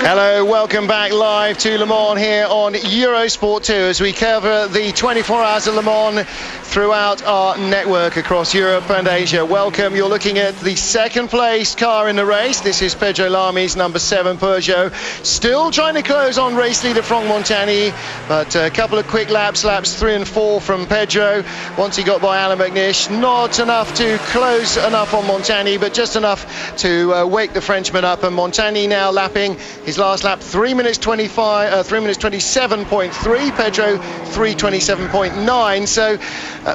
Hello, welcome back live to Le Mans here on Eurosport 2 as we cover the 24 hours of Le Mans throughout our network across Europe and Asia. Welcome, you're looking at the second place car in the race. This is Pedro Lami's number 7 Peugeot. Still trying to close on race leader Franck Montagny, but a couple of quick laps 3 and 4 from Pedro. Once he got by Alain McNish, not enough to close enough on Montagny, but just enough to wake the Frenchman up. And Montagny now lapping his last lap, 3 minutes 27.3, Pedro 3:27.9. So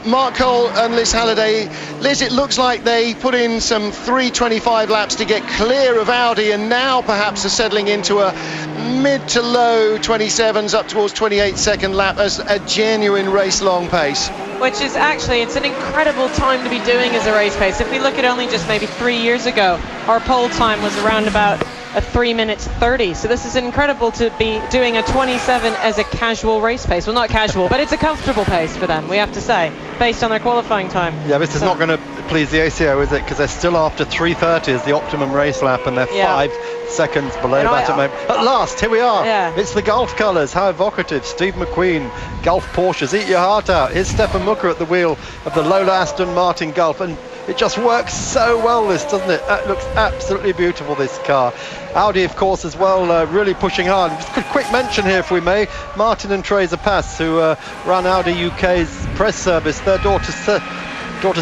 Mark Cole and Liz Halliday. Liz, it looks like they put in some 3:25 laps to get clear of Audi, and now perhaps are settling into a mid to low 27s up towards 28-second lap as a genuine race-long pace. Which is actually, it's an incredible time to be doing as a race pace. If we look at only just maybe 3 years ago, our pole time was around about a 3 minutes 30. So this is incredible to be doing a 27 as a casual race pace. Well, not casual, but it's a comfortable pace for them, we have to say, based on their qualifying time. Yeah, this is not going to please the ACO, is it? Because they're still after 3:30 as the optimum race lap, and they're 5 seconds below that at the moment. At last, here we are. Yeah. It's the Gulf colours. How evocative. Steve McQueen, Gulf Porsches. Eat your heart out. Here's Stefan Mucker at the wheel of the Lola Aston Martin Gulf, and it just works so well, this, doesn't it? It looks absolutely beautiful, this car. Audi, of course, as well, really pushing hard. Just a quick mention here, if we may. Martin and Teresa Pass, who run Audi UK's press service, their daughter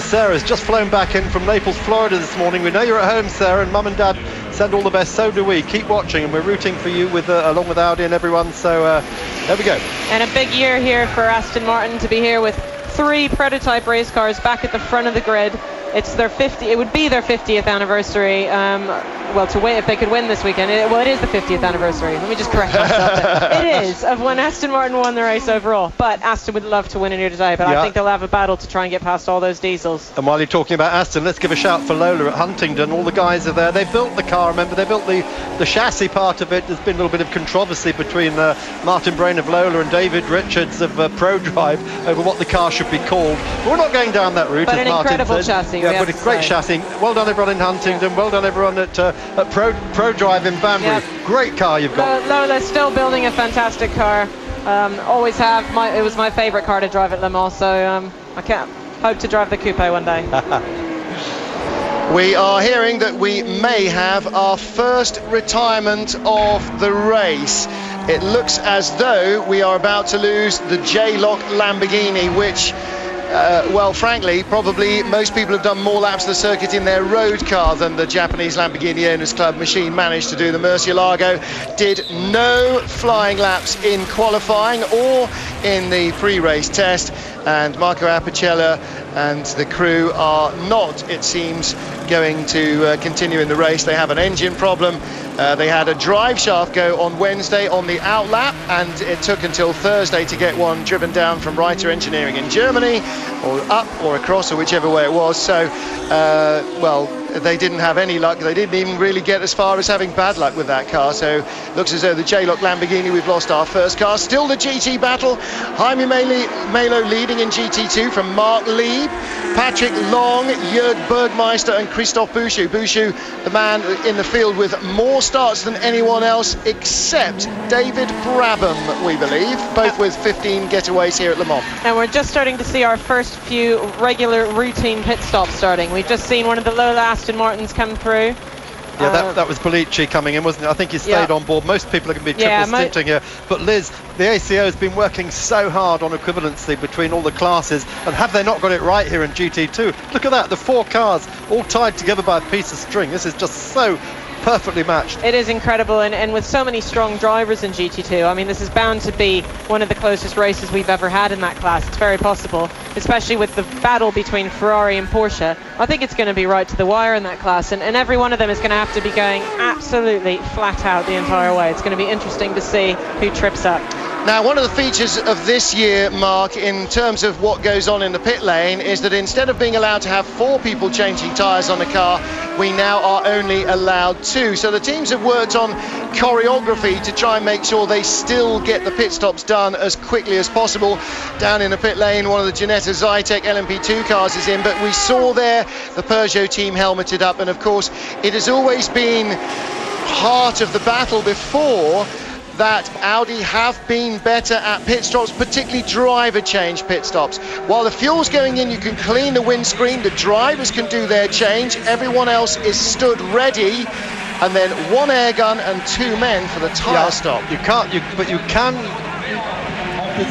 Sarah's just flown back in from Naples, Florida this morning. We know you're at home, Sarah, and Mum and Dad send all the best. So do we. Keep watching, and we're rooting for you with along with Audi and everyone. So there we go. And a big year here for Aston Martin to be here with 3 prototype race cars back at the front of the grid. It's their 50. It would be their 50th anniversary. Well, to wait if they could win this weekend. It is the 50th anniversary. Let me just correct myself. It is of when Aston Martin won the race overall. But Aston would love to win it here today. But I think they'll have a battle to try and get past all those diesels. And while you're talking about Aston, let's give a shout for Lola at Huntingdon. All the guys are there. They built the car. Remember, they built the chassis part of it. There's been a little bit of controversy between Martin Brain of Lola and David Richards of ProDrive over what the car should be called. But we're not going down that route, but as an Martin incredible said. chassis. Yeah, but a great chassis. Well done everyone in Huntingdon. Well done everyone at ProDrive in Banbury. Great car you've got. Lola's still building a fantastic car. Always have. It was my favourite car to drive at Le Mans, so I can't hope to drive the coupe one day. We are hearing that we may have our first retirement of the race. It looks as though we are about to lose the J-Lock Lamborghini, which well, frankly, probably most people have done more laps of the circuit in their road car than the Japanese Lamborghini Owners Club machine managed to do. The Murcielago did no flying laps in qualifying or in the pre-race test, and Marco Apicella and the crew are not, it seems, going to continue in the race. They have an engine problem. They had a drive shaft go on Wednesday on the outlap, and it took until Thursday to get one driven down from Reiter Engineering in Germany, or up or across, or whichever way it was. So, well, they didn't have any luck. They didn't even really get as far as having bad luck with that car. So looks as though the J-Lock Lamborghini, we've lost our first car. Still the GT battle. Jaime Melo leading in GT2 from Mark Lieb, Patrick Long, Jörg Bergmeister and Christophe Bouchou. Bouchou, the man in the field with more starts than anyone else except David Brabham, we believe, both with 15 getaways here at Le Mans. And we're just starting to see our first few regular routine pit stops starting. We've just seen one of the Lola Aston Martins come through. Yeah, that was Bellici coming in, wasn't it? I think he stayed on board. Most people are going to be triple stinting here. But Liz, the ACO has been working so hard on equivalency between all the classes, and have they not got it right here in GT2? Look at that, the 4 cars all tied together by a piece of string. This is just so perfectly matched. It is incredible, and with so many strong drivers in GT2, I mean, this is bound to be one of the closest races we've ever had in that class. It's very possible, especially with the battle between Ferrari and Porsche. I think it's going to be right to the wire in that class, and every one of them is going to have to be going absolutely flat out the entire way. It's going to be interesting to see who trips up. Now, one of the features of this year, Mark, in terms of what goes on in the pit lane, is that instead of being allowed to have 4 people changing tyres on a car, we now are only allowed 2. So the teams have worked on choreography to try and make sure they still get the pit stops done as quickly as possible. Down in the pit lane, one of the Ginetta Zytek LMP2 cars is in, but we saw there the Peugeot team helmeted up, and of course it has always been heart of the battle before, that Audi have been better at pit stops, particularly driver change pit stops. While the fuel's going in, you can clean the windscreen, the drivers can do their change, everyone else is stood ready, and then one air gun and 2 men for the tyre stop. You can't, but you can.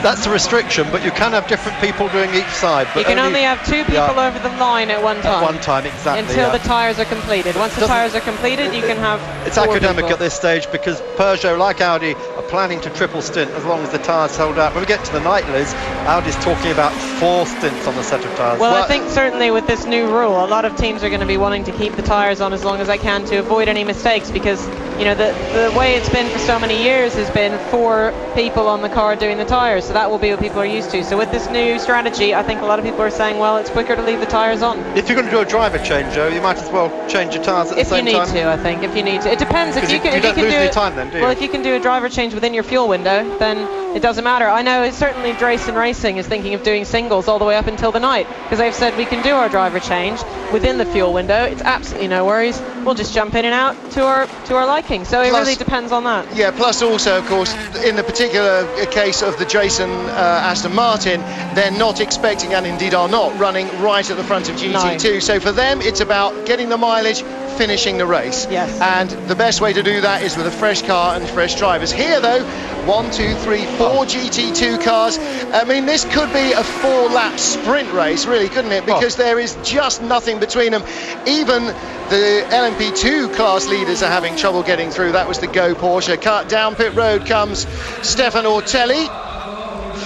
That's a restriction, but you can have different people doing each side. But you can only have 2 people over the line at one time. At one time, exactly. Until the tyres are completed. Once the tyres are completed, you can have. It's academic at this stage, because Peugeot, like Audi, are planning to triple stint as long as the tyres hold out. When we get to the night, Liz, Audi's talking about 4 stints on the set of tyres. Well, I think certainly with this new rule, a lot of teams are going to be wanting to keep the tyres on as long as they can to avoid any mistakes, because you know the way it's been for so many years has been 4 people on the car doing the tyres, so that will be what people are used to. So with this new strategy, I think a lot of people are saying, well, it's quicker to leave the tyres on. If you're going to do a driver change, Joe, you might as well change your tyres at the same time. If you need to, I think. If you need to, it depends. If you can, you don't lose any time then, do you? Well, if you can do a driver change within your fuel window, then it doesn't matter. I know certainly Drayson Racing is thinking of doing singles all the way up until the night, because they've said we can do our driver change within the fuel window. It's absolutely no worries. We'll just jump in and out to our liking. So it really depends on that. Yeah. Plus, also, of course, in the particular case of the Drayson Aston Martin, they're not expecting, and indeed are not, running right at the front of GT2. No. So for them, it's about getting the mileage, finishing the race. Yes. And the best way to do that is with a fresh car and fresh drivers. Here, though, 1, 2, 3, 4 GT2 cars. I mean, this could be a 4-lap sprint race, really, couldn't it? Because there is just nothing between them. Even the LMP2 class leaders are having trouble getting through. That was the Go Porsche. Cut down pit road comes Stefan Ortelli.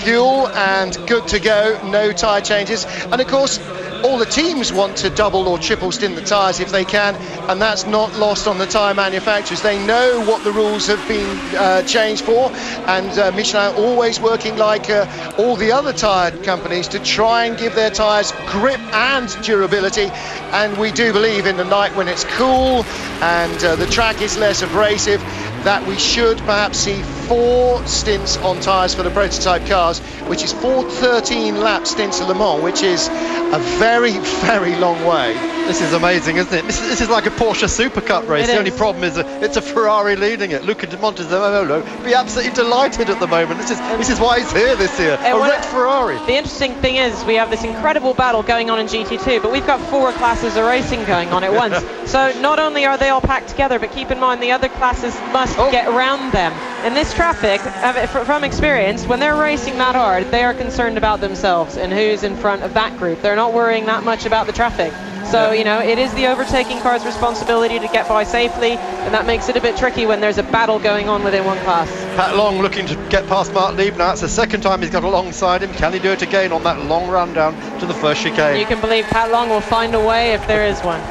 Fuel and good to go, no tyre changes. And of course, all the teams want to double or triple stint the tyres if they can, and that's not lost on the tyre manufacturers. They know what the rules have been changed for, and Michelin always working like all the other tyre companies to try and give their tyres grip and durability. And we do believe in the night when it's cool and the track is less abrasive, that we should perhaps see 4 stints on tyres for the prototype cars, which is 4 13-lap stints at Le Mans, which is a very, very long way. This is amazing, isn't it? This is like a Porsche Super Cup race. The only problem is it's a Ferrari leading it. Luca Di Montezemolo would be absolutely delighted at the moment. This is why he's here this year. A red Ferrari. The interesting thing is we have this incredible battle going on in GT2, but we've got 4 classes of racing going on at once. So not only are they all packed together, but keep in mind the other classes must get around them. In this traffic, from experience, when they're racing that hard, they are concerned about themselves and who's in front of that group. They're not worrying that much about the traffic. So, you know, it is the overtaking car's responsibility to get by safely, and that makes it a bit tricky when there's a battle going on within one class. Pat Long looking to get past Mark Lieb now. It's the second time he's got alongside him. Can he do it again on that long run down to the first chicane? You can believe Pat Long will find a way if there is one.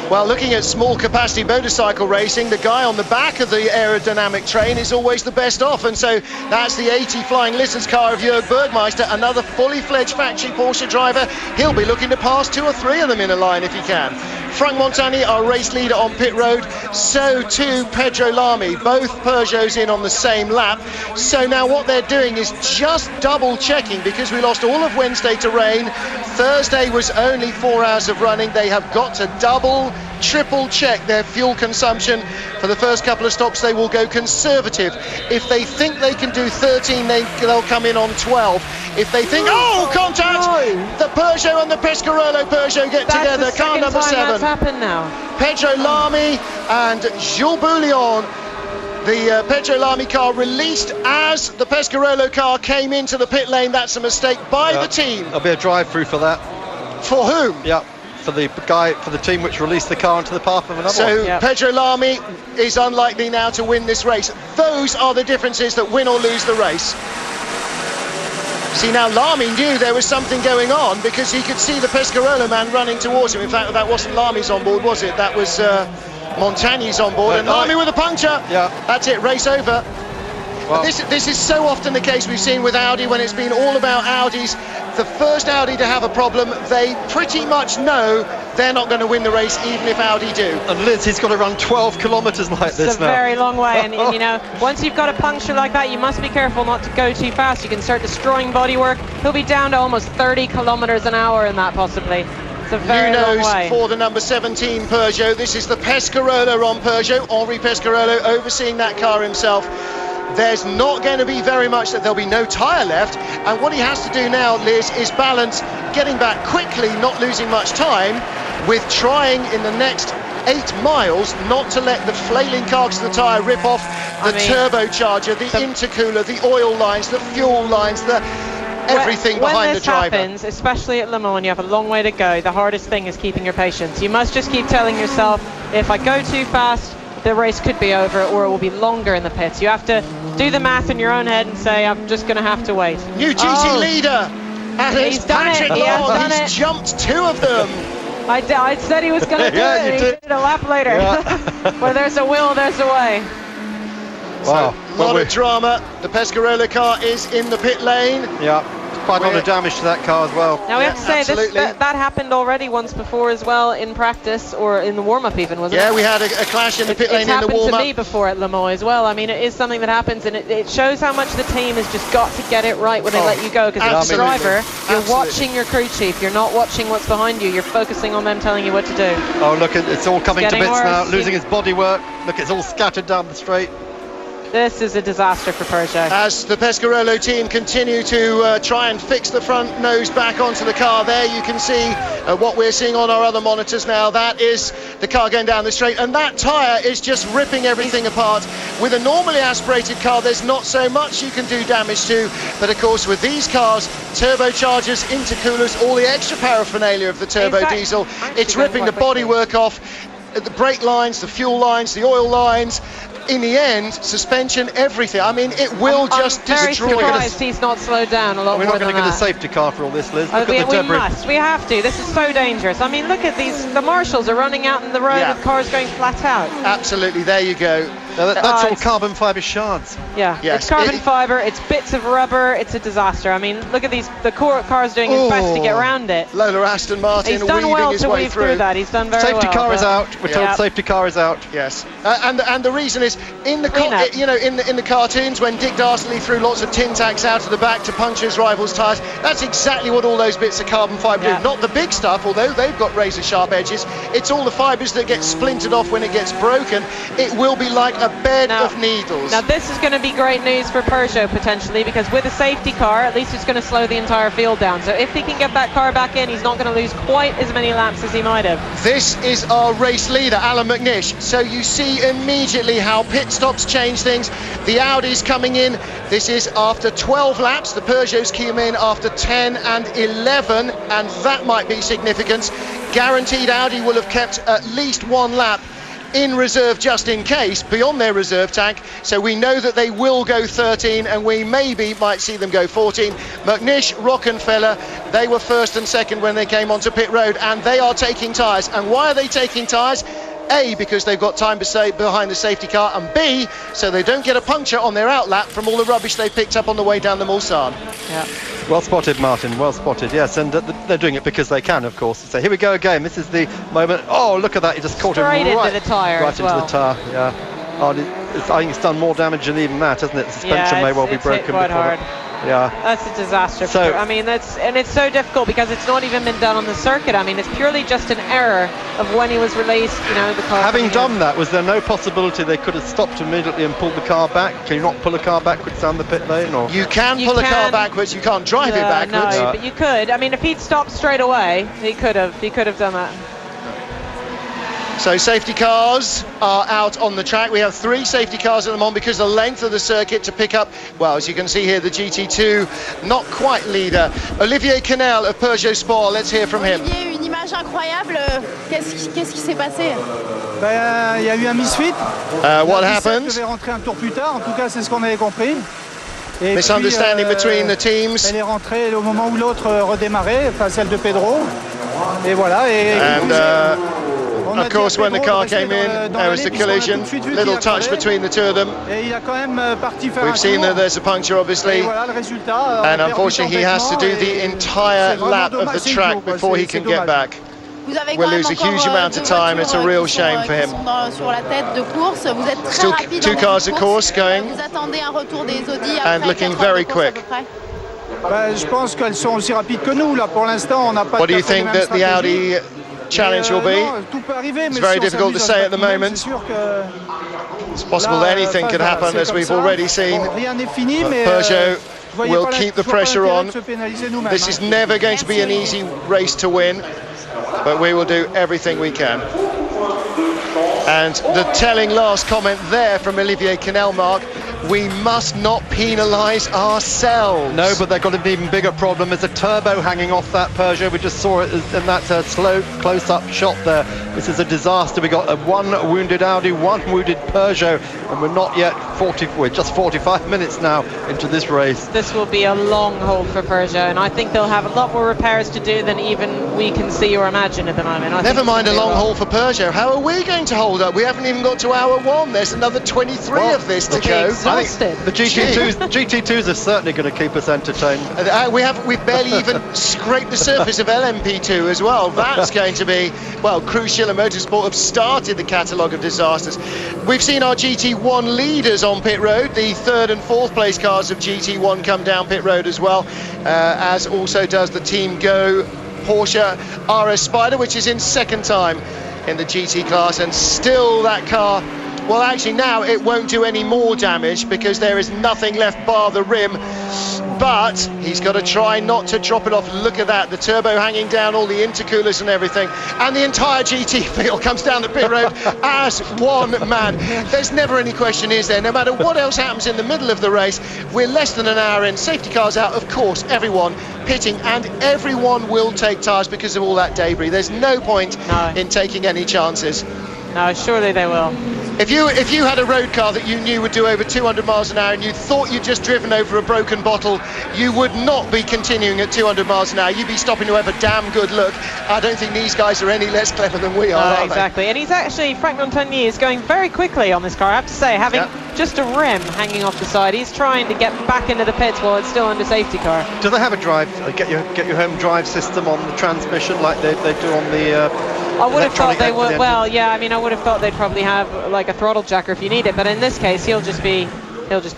Well, looking at small capacity motorcycle racing, the guy on the back of the aerodynamic train is always the best off, and so that's the 80 Flying Listens car of Jörg Bergmeister, another fully fledged factory Porsche driver. He'll be looking to pass 2 or 3 of them in a line if he can. Frank Montagny, our race leader on pit road, so too Pedro Lamy, both Peugeots in on the same lap. So now what they're doing is just double checking, because we lost all of Wednesday to rain. Thursday was only 4 hours of running. They have got to double, triple check their fuel consumption. For the first couple of stops they will go conservative. If they think they can do 13, they'll come in on 12. If they think, contact! No. The Peugeot and the Pescarolo Peugeot get together. Car number 7. That's happened now. Pedro Lamy and Jules Bouillon. The Pedro Lamy car released as the Pescarolo car came into the pit lane. That's a mistake by the team. There'll be a drive-through for that. For whom? Yeah, for the team which released the car into the path of another one. So Pedro Lamy is unlikely now to win this race. Those are the differences that win or lose the race. See, now Lamy knew there was something going on because he could see the Pescarolo man running towards him. In fact, that wasn't Lamy's on board, was it? That was Montagny's on board, and Lamy with a puncture. Yeah. That's it, race over. Well, this is so often the case we've seen with Audi when it's been all about Audis. The first Audi to have a problem, they pretty much know they're not going to win the race even if Audi do. And Liz, he's got to run 12 kilometres like this now. It's a very long way, and you know, once you've got a puncture like that, you must be careful not to go too fast. You can start destroying bodywork. He'll be down to almost 30 kilometres an hour in that, possibly. It's a very long way. for the number 17 Peugeot. This is the Pescarolo on Peugeot. Henri Pescarolo overseeing that car himself. There's not going to be very much, that there'll be no tyre left, and what he has to do now, Liz, is balance getting back quickly, not losing much time, with trying in the next 8 miles not to let the flailing carcass of the tyre rip off the turbocharger, the intercooler, the oil lines, the fuel lines, the everything behind the driver. When this happens, especially at Le Mans, you have a long way to go. The hardest thing is keeping your patience. You must just keep telling yourself, if I go too fast, the race could be over, or it will be longer in the pits. You have to do the math in your own head and say, I'm just going to have to wait. New GT leader, and it's Patrick Long. He's jumped 2 of them. I said he was going to do it. He did it a lap later. Yeah. Where there's a will, there's a way. Wow. So, a lot of drama. The Pescarolo car is in the pit lane. Yeah. Quite a lot of damage to that car as well. Now we have to say that happened already once before as well, in practice or in the warm-up even, wasn't it? Yeah, we had a clash in the pit lane in the warm-up. It's happened to me before at Le Mans as well. I mean, it is something that happens, and it shows how much the team has just got to get it right when they let you go, because as a driver, you're watching your crew chief, you're not watching what's behind you, you're focusing on them telling you what to do. Oh, look, it's all coming to bits now, losing its bodywork. Look, it's all scattered down the straight. This is a disaster for Peugeot. As the Pescarolo team continue to try and fix the front nose back onto the car, there you can see what we're seeing on our other monitors now. That is the car going down the straight, and that tyre is just ripping everything apart. With a normally aspirated car, there's not so much you can do damage to, but of course with these cars, turbochargers, intercoolers, all the extra paraphernalia of the turbo diesel, it's ripping the bodywork off, the brake lines, the fuel lines, the oil lines. In the end, suspension, everything. I mean, it will just destroy. I'm very surprised he's not slowed down a lot more than that. We're not going to get a safety car for all this, Liz. Look at the debris. We must. We have to. This is so dangerous. I mean, look at these. The marshals are running out in the road with cars going flat out. Absolutely. There you go. Now that's all carbon fibre shards. Yeah, it's carbon fibre, it's bits of rubber, it's a disaster. I mean, look at these, the car's doing his best to get around it. Lola Aston Martin He's done well to weave through that, he's done very well. Safety car is out, we're told safety car is out. Yes, and the reason is, in the in the cartoons, when Dick Dastardly threw lots of tin tacks out of the back to puncture his rivals' tyres, that's exactly what all those bits of carbon fibre do. Not the big stuff, although they've got razor sharp edges, it's all the fibres that get splintered off when it gets broken. It will be like a bed of needles. Now this is going to be great news for Peugeot potentially, because with a safety car at least it's going to slow the entire field down, so if he can get that car back in, he's not going to lose quite as many laps as he might have. This is our race leader, Alan McNish, so you see immediately how pit stops change things. The Audi's coming in, this is after 12 laps, the Peugeots came in after 10 and 11, and that might be significant. Guaranteed Audi will have kept at least 1 lap in reserve just in case, beyond their reserve tank, so we know that they will go 13, and we maybe might see them go 14. McNish, Rockenfeller, they were first and second when they came onto pit road, and they are taking tyres. And why are they taking tyres? A, because they've got time to stay behind the safety car, and B, so they don't get a puncture on their outlap from all the rubbish they picked up on the way down the Mulsanne. Yeah. Well spotted, Martin, well spotted, yes, and they're doing it because they can, of course. So here we go again, this is the moment. Oh, look at that, he just caught him right into the tyre into the tyre, yeah. Oh, I think it's done more damage than even that, hasn't it? The suspension may well be broken. Quite hard. Yeah, that's a disaster. So, I mean, it's so difficult because it's not even been done on the circuit. I mean, it's purely just an error of when he was released. You know, the car. Having done that, was there no possibility they could have stopped immediately and pulled the car back? Can you not pull a car backwards down the pit lane? Or you can pull a car backwards. You can't drive it backwards. No, but you could. I mean, if he'd stopped straight away, he could have done that. So safety cars are out on the track. We have 3 safety cars at the moment because of the length of the circuit to pick up, well, as you can see here, the GT2 not quite leader. Olivier Canel of Peugeot Sport, let's hear from him. Olivier, une image incroyable. Qu'est-ce qui s'est passé? Il y a eu un misfit. What happened? Je vais rentrer un tour plus tard, en tout cas c'est ce qu'on avait compris. Et misunderstanding between the teams. Elle est rentrée au moment où l'autre redémarrait, enfin celle de Pedro. Et voilà. Of course, when the car came in, there was a collision, little touch between the two of them. We've seen that there's a puncture, obviously, and unfortunately he has to do the entire lap of the track before he can get back. We'll lose a huge amount of time. It's a real shame for him. Still 2 cars, of course, going and looking very quick. Je pense qu'elles sont aussi rapides que nous. Là, pour l'instant, on n'a pas. What do you think that the Audi challenge will be? Tout peut arriver, It's very difficult to say at the moment. It's possible that anything could happen, as we've already seen. Rien n'est fini, mais Peugeot will keep the pressure on. This is never going to be an easy race to win, but we will do everything we can. And the telling last comment there from Olivier Canelmark, we must not penalise ourselves. No, but they've got an even bigger problem. There's a turbo hanging off that Peugeot. We just saw it in that slow close-up shot there. This is a disaster. We got one wounded Audi, one wounded Peugeot, and we're not yet we're just 45 minutes now into this race. This will be a long haul for Peugeot, and I think they'll have a lot more repairs to do than even we can see or imagine at the moment. Never mind a long haul for Peugeot. How are we going to hold up? We haven't even got to hour one. There's another 23 of this to go. Exhausted. The GT2s are certainly going to keep us entertained. We've barely even scraped the surface of LMP2 as well. That's going to be, well, Crucial and Motorsport have started the catalogue of disasters. We've seen our GT1 leaders on pit road. The third and fourth place cars of GT1 come down pit road as well, as also does the Team Go Porsche RS Spider, which is in second time in the GT class, and still that car, well, actually now it won't do any more damage because there is nothing left bar the rim, but he's got to try not to drop it off. Look at that, the turbo hanging down, all the intercoolers and everything, and the entire GT field comes down the pit road as one man. There's never any question, is there? No matter what else happens in the middle of the race, we're less than an hour in, safety cars out, of course, everyone pitting, and everyone will take tyres because of all that debris. There's no point in taking any chances. No, surely they will. If you had a road car that you knew would do over 200 miles an hour and you thought you'd just driven over a broken bottle, you would not be continuing at 200 miles an hour. You'd be stopping to have a damn good look. I don't think these guys are any less clever than we are. Exactly. And he's actually, Frank Montagnier is going very quickly on this car, I have to say, having just a rim hanging off the side. He's trying to get back into the pits while it's still under safety car. Do they have a drive, get your home drive system on the transmission like they do on the I would have thought they would. Well, yeah, I mean, I would have thought they'd probably have like a throttle jacker if you need it, but in this case, he'll just be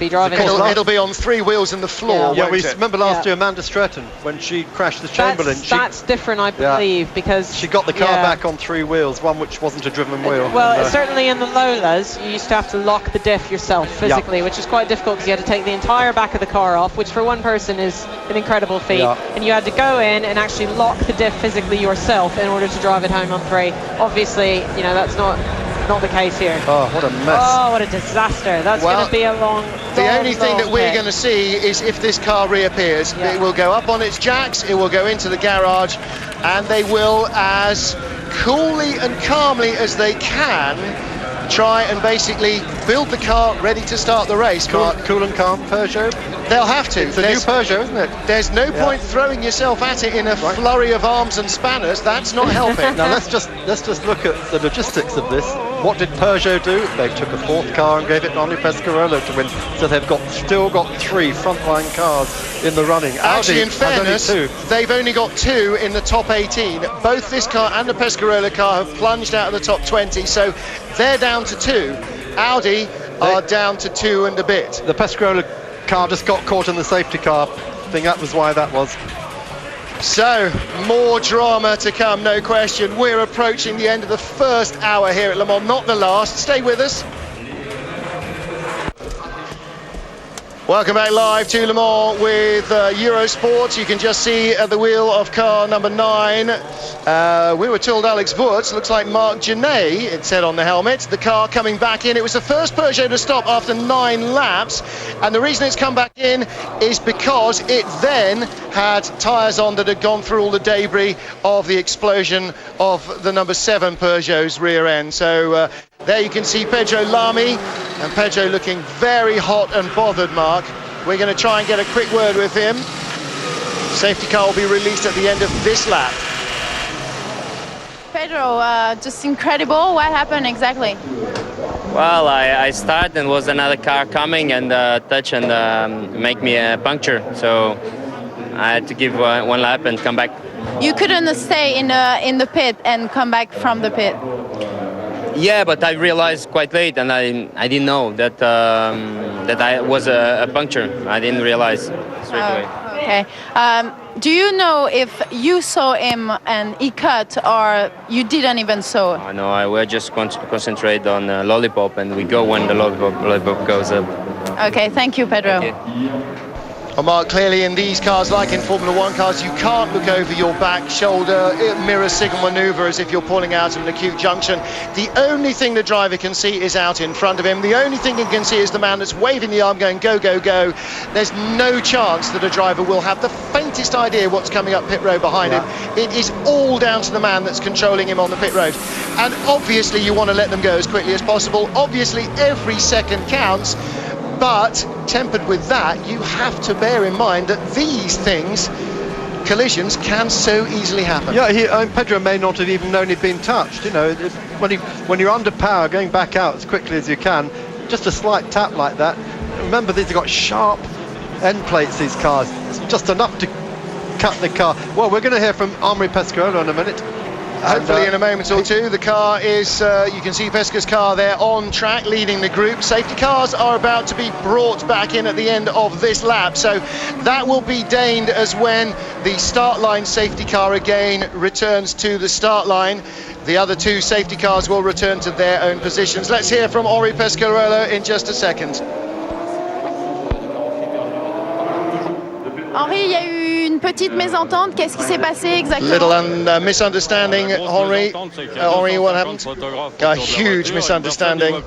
driving. It'll be on three wheels in the floor. Yeah, we remember last year Amanda Stretton when she crashed the Chamberlain. That's different, I believe, because she got the car back on three wheels, one which wasn't a driven wheel. Well, certainly in the Lolas, you used to have to lock the diff yourself physically, which is quite difficult because you had to take the entire back of the car off, which for one person is an incredible feat. And you had to go in and actually lock the diff physically yourself in order to drive it home on three. Obviously, you know, that's not the case here. Oh, what a mess. Oh, what a disaster. That's going to be a long The only thing that we're going to see is if this car reappears. It will go up on its jacks, it will go into the garage, and they will, as coolly and calmly as they can, try and basically build the car ready to start the race. Cool and calm Peugeot? They'll have to. It's a new Peugeot, isn't it? There's no point throwing yourself at it in a flurry of arms and spanners. That's not helping. Now let's just look at the logistics of this. What did Peugeot do? They took a fourth car and gave it to Andy Pescarolo to win. So they've still got three frontline cars in the running. Actually, Audi in fairness, they've only got two in the top 18. Both this car and the Pescarolo car have plunged out of the top 20, so they're down to two. Audi are down to two and a bit. The Pescarolo car just got caught in the safety car. I think that was why that was. So, more drama to come, no question. We're approaching the end of the first hour here at Le Mans, not the last. Stay with us. Welcome back live to Le Mans with Eurosport. You can just see at the wheel of car number 9. We were told Alex Wurz, looks like Marc Genet, it said on the helmet. The car coming back in. It was the first Peugeot to stop after 9 laps. And the reason it's come back in is because it then had tyres on that had gone through all the debris of the explosion of the number 7 Peugeot's rear end. So there you can see Pedro Lamy, and Pedro looking very hot and bothered, Mark. We're going to try and get a quick word with him. Safety car will be released at the end of this lap. Pedro, just incredible. What happened exactly? Well, I started and was another car coming and touch and make me a puncture. So I had to give one lap and come back. You couldn't stay in the pit and come back from the pit. Yeah, but I realized quite late, and I didn't know that that I was a puncture. I didn't realize straight away. Okay. Do you know if you saw him and he cut, or you didn't even saw? No, we're just concentrate on lollipop, and we go when the lollipop goes up. Okay, thank you, Pedro. Thank you. Well, Mark, clearly in these cars, like in Formula One cars, you can't look over your back shoulder. It mirrors signal manoeuvre as if you're pulling out of an acute junction. The only thing the driver can see is out in front of him. The only thing he can see is the man that's waving the arm going, go, go, go. There's no chance that a driver will have the faintest idea what's coming up pit road behind him. It is all down to the man that's controlling him on the pit road. And obviously you want to let them go as quickly as possible. Obviously every second counts. But tempered with that, you have to bear in mind that these things, collisions, can so easily happen. Yeah, Pedro may not have even known he'd been touched. You know, when you're under power, going back out as quickly as you can, just a slight tap like that. Remember, these have got sharp end plates, these cars. It's just enough to cut the car. Well, we're going to hear from Henri Pescarolo in a minute. Hopefully in a moment or two. The car is, you can see Pesca's car there on track leading the group. Safety cars are about to be brought back in at the end of this lap, so that will be deigned as when the start line safety car again returns to the start line. The other two safety cars will return to their own positions. Let's hear from Henri Pescarolo in just a second. Henri, il y a eu une petite mésentente. Qu'est-ce qui s'est passé exactement? Little misunderstanding, Henri. Henri, what happened? A huge misunderstanding.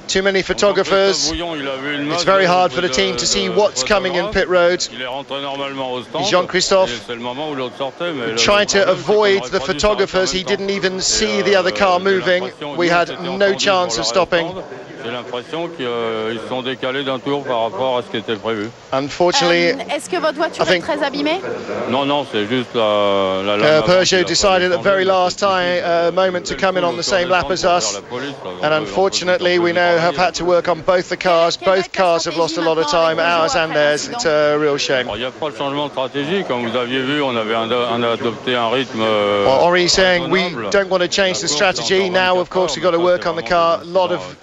Too many photographers. It's very hard for the team to see what's coming in pit road. Jean-Christophe trying to avoid the photographers. He didn't even see the other car moving. We had no chance of stopping. J'ai l'impression qu'ils sont décalés d'un tour par rapport à ce qui était prévu. Unfortunately, est-ce que votre voiture est très abîmée? Non, c'est juste la Peugeot decided at the very last moment to come in on the same lap as us, and unfortunately we now have had to work on both the cars. Both cars have lost a lot of time, ours and theirs. It's a real shame. Il n'y a pas de changement de stratégie, comme vous aviez vu, on avait adopté un rythme. Well, Henri saying we don't want to change the strategy. Now, of course, we've got to work on the car. A lot of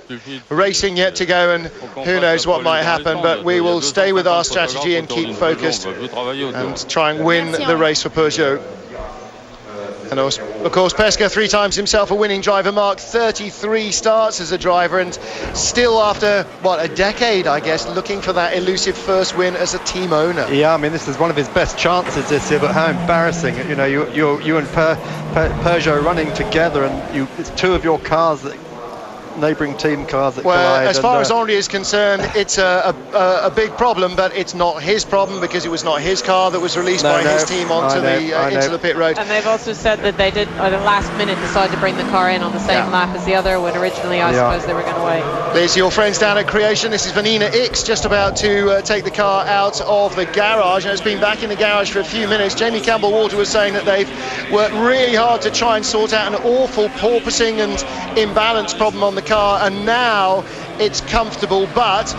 racing yet to go, and who knows what might happen, but we will stay with our strategy and keep focused and try and win the race for Peugeot. And of course, Pesca, 3 times himself a winning driver, Mark, 33 starts as a driver, and still after, what, a decade, I guess, looking for that elusive first win as a team owner. Yeah, I mean, this is one of his best chances this year, but how embarrassing. You know, you and Peugeot running together, and it's 2 of your cars that neighbouring team cars that collide. As far as Henri is concerned, it's a big problem, but it's not his problem because it was not his car that was released by his team onto into the pit road. And they've also said that they did at the last minute decide to bring the car in on the same lap as the other, when originally I suppose they were going to wait. There's your friends down at Creation. This is Vanina Ix just about to take the car out of the garage, and it's been back in the garage for a few minutes. Jamie Campbell-Walter was saying that they've worked really hard to try and sort out an awful porpoising and imbalance problem on the car, and now it's comfortable, but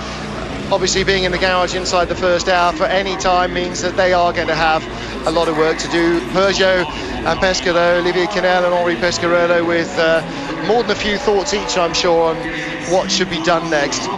obviously being in the garage inside the first hour for any time means that they are going to have a lot of work to do. Peugeot and Pesca, though, Olivier Canel and Henri Pescarolo, with more than a few thoughts each, I'm sure, on what should be done next.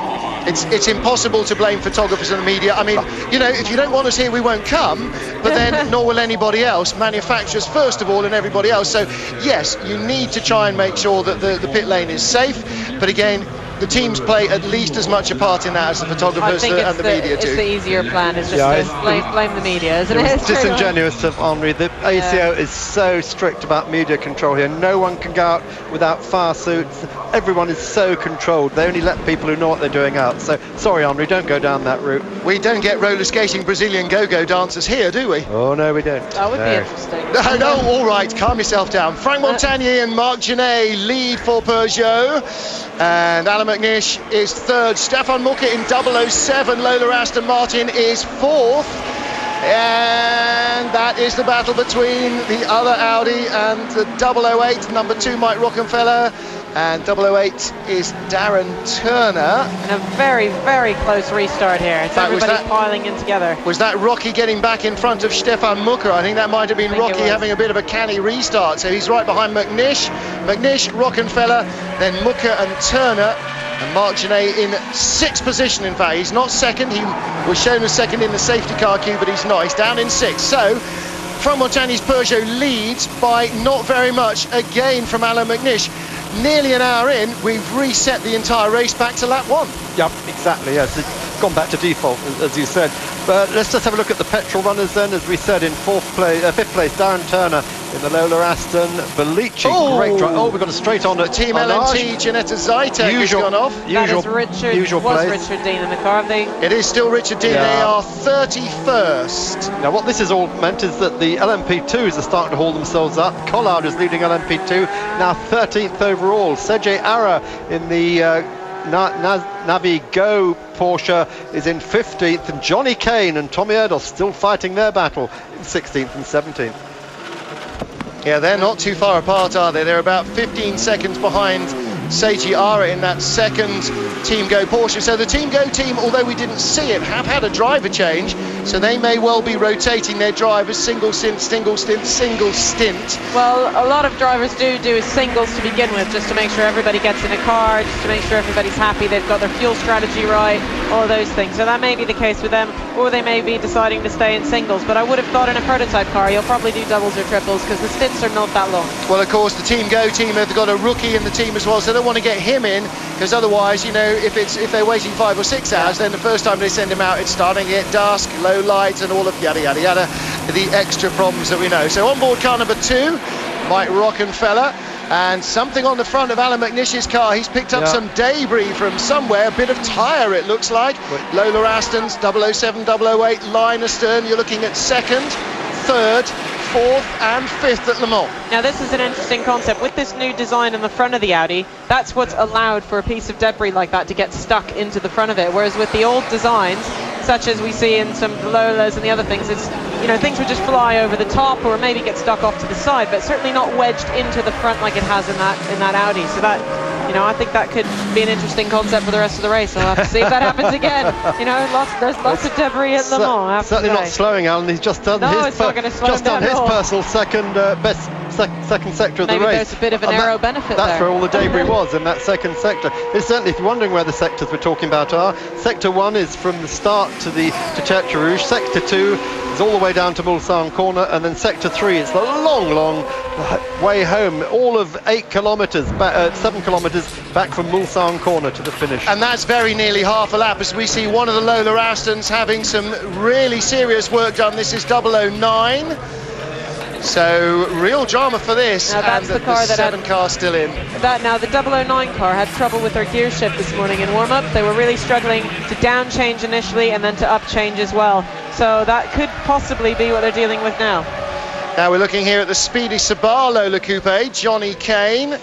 It's impossible to blame photographers and the media. I mean, you know, if you don't want us here, we won't come, but then nor will anybody else, manufacturers first of all and everybody else. So yes, you need to try and make sure that the pit lane is safe, but again, the teams play at least as much a part in that as the photographers and the media do. It's the easier plan, is just to blame the media, isn't it? It's disingenuous of Henri. The ACO is so strict about media control here. No one can go out without fire suits. Everyone is so controlled. They only let people who know what they're doing out. So, sorry, Henri, don't go down that route. We don't get roller skating Brazilian go-go dancers here, do we? Oh, no, we don't. That would be interesting. No, all right, calm yourself down. Frank Montagnier and Marc Genet lead for Peugeot, and Alain McNish is third. Stefan Mucker in 007. Lola Aston Martin is fourth. And that is the battle between the other Audi and the 008, number 2 Mike Rockenfeller, and 008 is Darren Turner. And a very, very close restart here. It's everybody piling in together. Was that Rocky getting back in front of Stefan Mucker? I think that might have been Rocky having a bit of a canny restart. So he's right behind McNish, Rockenfeller, then Mucker and Turner. And Marc Genet in 6th position, in fact. He's not second. He was shown as second in the safety car queue, but he's not. He's down in 6th. So, Franck-Montagny's Peugeot leads by not very much, again from Alain McNish. Nearly an hour in, we've reset the entire race back to lap 1. Yep, exactly, yes. It's gone back to default, as you said. But let's just have a look at the petrol runners then. As we said, in 5th place, Darren Turner in the Lola Aston. Bellici, great drive. Oh, we've got a straight on at Team LMT, Janetta Zytek has gone off. That is Richard, Richard Dean in the car. It is still Richard Dean. Yeah. They are 31st. Now, what this has all meant is that the LMP2s are starting to haul themselves up. Collard is leading LMP2, now 13th overall. Sergei Ara in the Navigo Porsche is in 15th, and Johnny Kane and Tommy Erdos still fighting their battle in 16th and 17th. Yeah, they're not too far apart, are they? They're about 15 seconds behind Seiji Ara in that second Team Go Porsche. So the Team Go team, although we didn't see it, have had a driver change, so they may well be rotating their drivers, single stint, single stint, single stint. Well, a lot of drivers do singles to begin with, just to make sure everybody gets in a car, just to make sure everybody's happy, they've got their fuel strategy right, all those things. So that may be the case with them, or they may be deciding to stay in singles. But I would have thought in a prototype car, you'll probably do doubles or triples, because the stints are not that long. Well, of course, the Team Go team have got a rookie in the team as well, so they don't want to get him in, because otherwise, you know, if they're waiting 5 or 6 hours, then the first time they send him out, it's starting to get dusk, low light, and all of yada yada yada, the extra problems that we know. So on board car number 2, Mike Rockenfeller, and something on the front of Alain McNish's car. He's picked up some debris from somewhere, a bit of tyre it looks like. Lola Aston's 007, 008 line astern. You're looking at 2nd, 3rd, 4th and 5th at Le Mans. Now this is an interesting concept. With this new design on the front of the Audi, that's what's allowed for a piece of debris like that to get stuck into the front of it, whereas with the old designs, such as we see in some Lolas and the other things, it's, you know, things would just fly over the top or maybe get stuck off to the side, but certainly not wedged into the front like it has in that Audi. So that, you know, I think that could be an interesting concept for the rest of the race. I'll have to see if that happens again. You know, there's lots of debris at Le Mans. Certainly not slowing, Alan. He's just done his personal second best second sector of the race. Maybe there's a bit of an aero benefit That's where all the debris was, in that second sector. It's certainly, if you're wondering where the sectors we're talking about are, Sector 1 is from the start to Tertre Rouge. Sector 2 is all the way down to Mulsanne Corner, and then Sector 3 is the long way home, all of 8 kilometres, 7 kilometres back from Mulsanne Corner to the finish. And that's very nearly half a lap, as we see one of the Lola Astons having some really serious work done. This is 009. So real drama for this, now that's and the car that 7 car still in. Now the 009 car had trouble with their gear shift this morning in warm-up. They were really struggling to down change initially and then to up change as well. So that could possibly be what they're dealing with now. Now we're looking here at the Speedy Sabar Lola Coupe. Johnny Kane,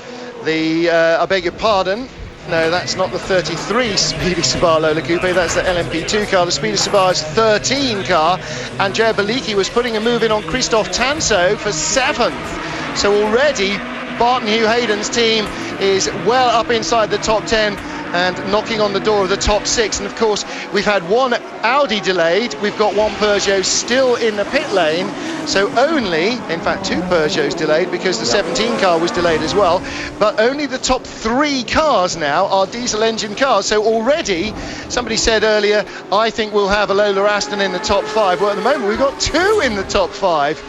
I beg your pardon, no, that's not the 33 Speedy Sabar Lola Coupe, that's the LMP2 car. The Speedy Sabar's 13 car. Andrea Bellicchi was putting a move in on Christophe Tanso for 7th. So already Barton Hugh Hayden's team is well up inside the top 10 and knocking on the door of the top 6. And of course, we've had one Audi delayed, we've got one Peugeot still in the pit lane, so only, in fact 2 Peugeots delayed because the 17 car was delayed as well, but only the top 3 cars now are diesel engine cars. So already, somebody said earlier, I think we'll have a Lola Aston in the top 5. Well, at the moment we've got 2 in the top 5.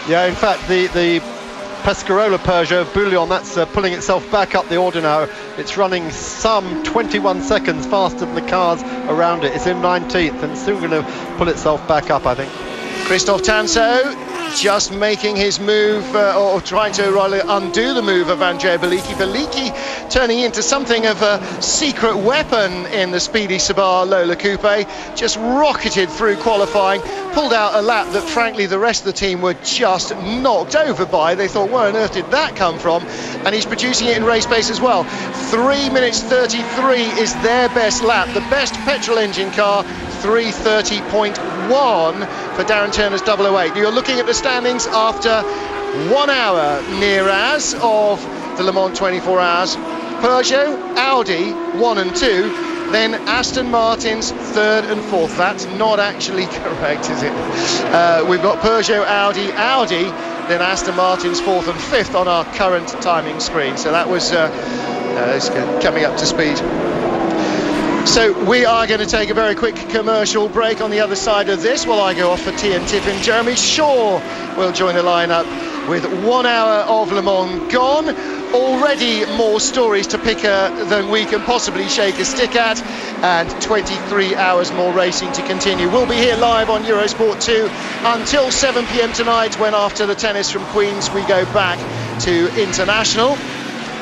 Yeah, in fact the Pescarola Peugeot Bouillon, that's pulling itself back up the order now. It's running some 21 seconds faster than the cars around it. It's in 19th and soon going to pull itself back up, I think. Christophe Tanso just making his move, or trying to rather undo the move of Andrea Bellicchi. Bellicchi turning into something of a secret weapon in the Speedy Sabar Lola Coupe, just rocketed through qualifying, pulled out a lap that frankly the rest of the team were just knocked over by. They thought, where on earth did that come from? And he's producing it in race pace as well. 3 minutes 33 is their best lap. The best petrol engine car, 3:30.1 for Darren Turner's 008. You're looking at the standings after 1 hour near as of the Le Mans 24 hours. Peugeot, Audi 1 and 2, then Aston Martin's 3rd and 4th. That's not actually correct, is it? We've got Peugeot, Audi, then Aston Martin's 4th and 5th on our current timing screen. So that was coming up to speed. So we are going to take a very quick commercial break on the other side of this while I go off for tea and tiffin. Jeremy Shaw will join the lineup with 1 hour of Le Mans gone. Already more stories to pick than we can possibly shake a stick at, and 23 hours more racing to continue. We'll be here live on Eurosport 2 until 7 p.m. tonight, when after the tennis from Queens we go back to international.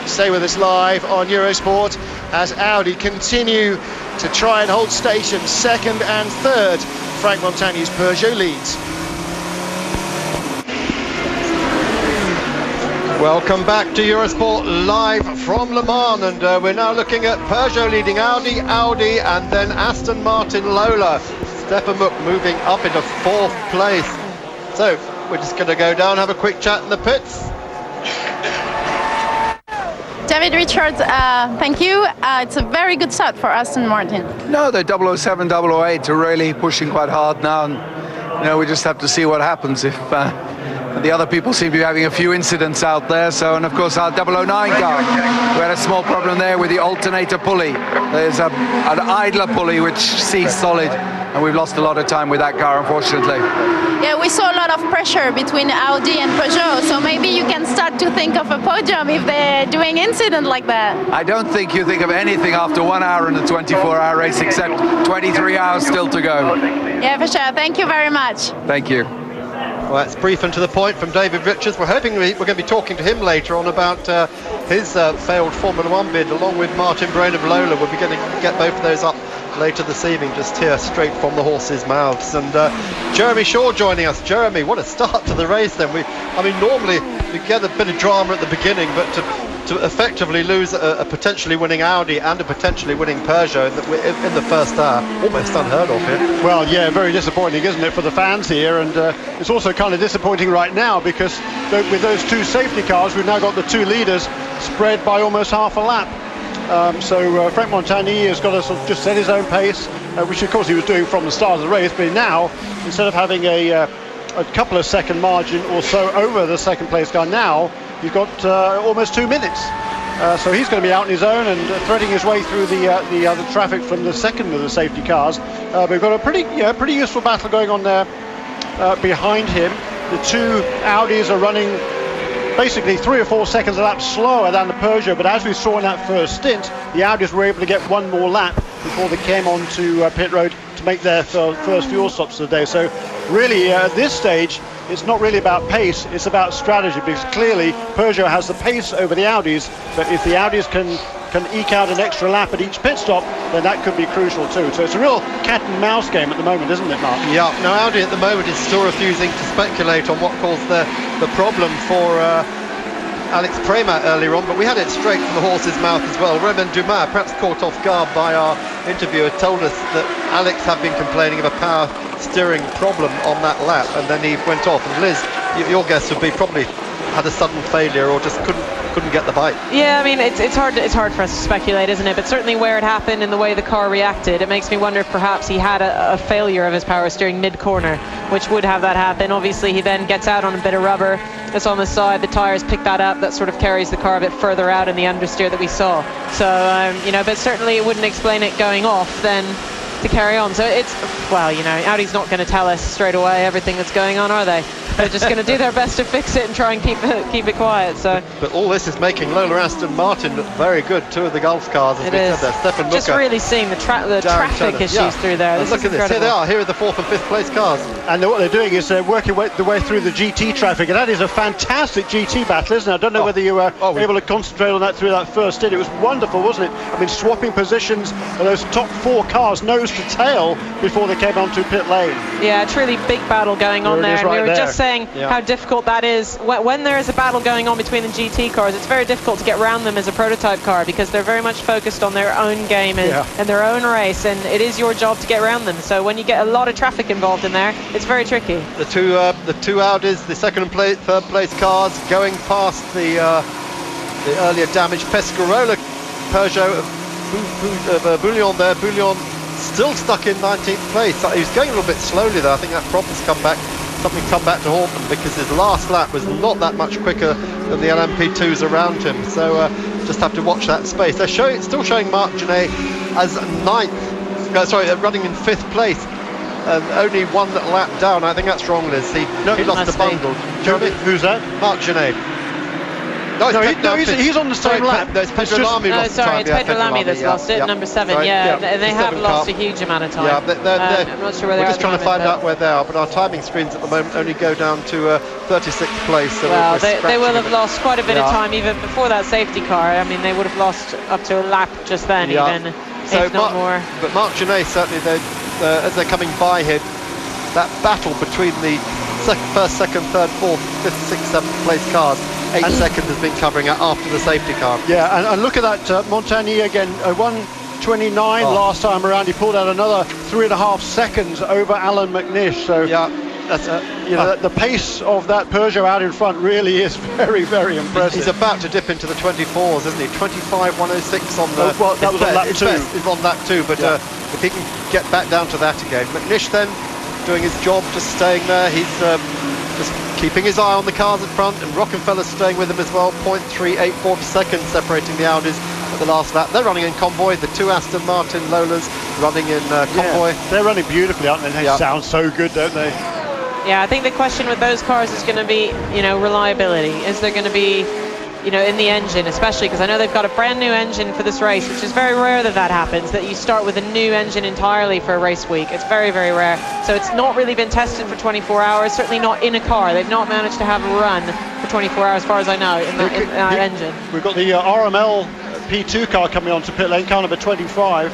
Stay with us live on Eurosport as Audi continue to try and hold station. Second and third, Frank Montagne's Peugeot leads. Welcome back to Eurosport live from Le Mans, and we're now looking at Peugeot leading Audi, and then Aston Martin Lola. Stefan Muck moving up into 4th place. So we're just going to go down, have a quick chat in the pits. David Richards, thank you. It's a very good start for Aston Martin. No, the 007, 008 are really pushing quite hard now, and we just have to see what happens if the other people seem to be having a few incidents out there. So, and of course our 009 car, we had a small problem there with the alternator pulley. There's an idler pulley which sees solid, and we've lost a lot of time with that car, unfortunately. Yeah, we saw a lot of pressure between Audi and Peugeot, so maybe you can start to think of a podium if they're doing incident like that. I don't think you think of anything after 1 hour in a 24-hour race, except 23 hours still to go. Yeah, for sure. Thank you very much. Thank you. Well, that's brief and to the point from David Richards. We're hoping we're going to be talking to him later on about his failed Formula 1 bid, along with Martin Brain of Lola. We'll be going to get both of those up later this evening, just here straight from the horses' mouths. And Jeremy Shaw joining us. Jeremy, what a start to the race then. I mean, normally you get a bit of drama at the beginning, but to effectively lose a potentially winning Audi and a potentially winning Peugeot in the first hour, almost unheard of here. Well, yeah, very disappointing, isn't it, for the fans here? And it's also kind of disappointing right now, because with those two safety cars, we've now got the two leaders spread by almost half a lap. So Frank Montagny has got to sort of just set his own pace, which of course he was doing from the start of the race, but now, instead of having a couple of second margin or so over the second place car, now he's got almost 2 minutes. So he's going to be out on his own and threading his way through the other traffic from the second of the safety cars. We've got a pretty useful battle going on there behind him. The two Audis are running basically 3 or 4 seconds a lap slower than the Peugeot, but as we saw in that first stint, the Audis were able to get one more lap before they came onto pit road to make their first fuel stops of the day. So really at this stage, it's not really about pace, it's about strategy, because clearly Peugeot has the pace over the Audis, but if the Audis can eke out an extra lap at each pit stop, then that could be crucial too. So it's a real cat and mouse game at the moment, isn't it, Mark? Yeah, now Audi at the moment is still refusing to speculate on what caused the problem for Alex Premat earlier on, but we had it straight from the horse's mouth as well. Romain Dumas, perhaps caught off guard by our interviewer, told us that Alex had been complaining of a power steering problem on that lap, and then he went off. And Liz, your guess would be probably had a sudden failure or just couldn't get the bite. Yeah, I mean, it's hard for us to speculate, isn't it? But certainly where it happened and the way the car reacted, it makes me wonder if perhaps he had a failure of his power steering mid-corner, which would have that happen. Obviously, he then gets out on a bit of rubber that's on the side. The tyres pick that up. That sort of carries the car a bit further out in the understeer that we saw. So, but certainly it wouldn't explain it going off then to carry on. So it's, well, Audi's not going to tell us straight away everything that's going on, are they? They're just going to do their best to fix it and try and keep it quiet. So, but all this is making Lola Aston Martin look very good. Two of the Gulf cars, as we said there. Stefan just Mucker, really seeing the traffic issues through there. And look at this. Here they are. Here are the 4th and 5th place cars. And what they're doing is they're working their way through the GT traffic, and that is a fantastic GT battle, isn't it? I don't know whether you were able to concentrate on that through that first stint. It was wonderful, wasn't it? I mean, swapping positions of those top 4 cars nose to tail before they came onto pit lane. Yeah, truly big battle going on there. And we were just saying how difficult that is. When there is a battle going on between the GT cars, it's very difficult to get around them as a prototype car, because they're very much focused on their own game and their own race, and it is your job to get around them. So when you get a lot of traffic involved in there, it's very tricky. The two Audis, the second and third place cars, going past the earlier damaged Pescarola Peugeot of Bouillon there. Bouillon still stuck in 19th place. He was going a little bit slowly there. I think that problem's come back to haunt them, because his last lap was not that much quicker than the LMP2s around him. So just have to watch that space. They're still showing Marc Genet as ninth. Running in 5th place. Only one lap down. I think that's wrong, Liz. He lost the bundle. Who's that? Marc Genet. He's on the same lap. No, it's Pedro Lamy lost sorry, time. it's Pedro Lamy that's lost it, number 7. Sorry, and they have lost a huge amount of time. Yeah, I'm not sure where they are. We're just trying to find out where they are, but our timing screens at the moment only go down to 36th place. So well, they will have lost quite a bit of time even before that safety car. I mean, they would have lost up to a lap just then, even, if not more. But Marc Genet, certainly, as they're coming by here, that battle between the first, second, third, fourth, fifth, sixth, seventh place cars, 8 seconds has been covering it after the safety car. Yeah, and look at that, Montagny again, 1:29 last time around. He pulled out another 3.5 seconds over Alan McNish. So that's the pace of that Peugeot out in front really is very, very impressive. He's about to dip into the 24s, isn't he? 25.106 on the. Well, that was on lap 2. He's on lap 2, but if he can get back down to that again, McNish then doing his job, just staying there. He's just keeping his eye on the cars in front, and Rockenfeller's staying with him as well. 0.384 seconds separating the Audis at the last lap. They're running in convoy. The 2 Aston Martin Lolas running in convoy. Yeah, they're running beautifully, aren't they? They sound so good, don't they? Yeah, I think the question with those cars is going to be, reliability. Is there going to be, in the engine, especially because I know they've got a brand new engine for this race, which is very rare that happens, that you start with a new engine entirely for a race week. It's very, very rare. So it's not really been tested for 24 hours, certainly not in a car. They've not managed to have a run for 24 hours, as far as I know, in that engine. We've got the RML P2 car coming onto pit lane, car number 25.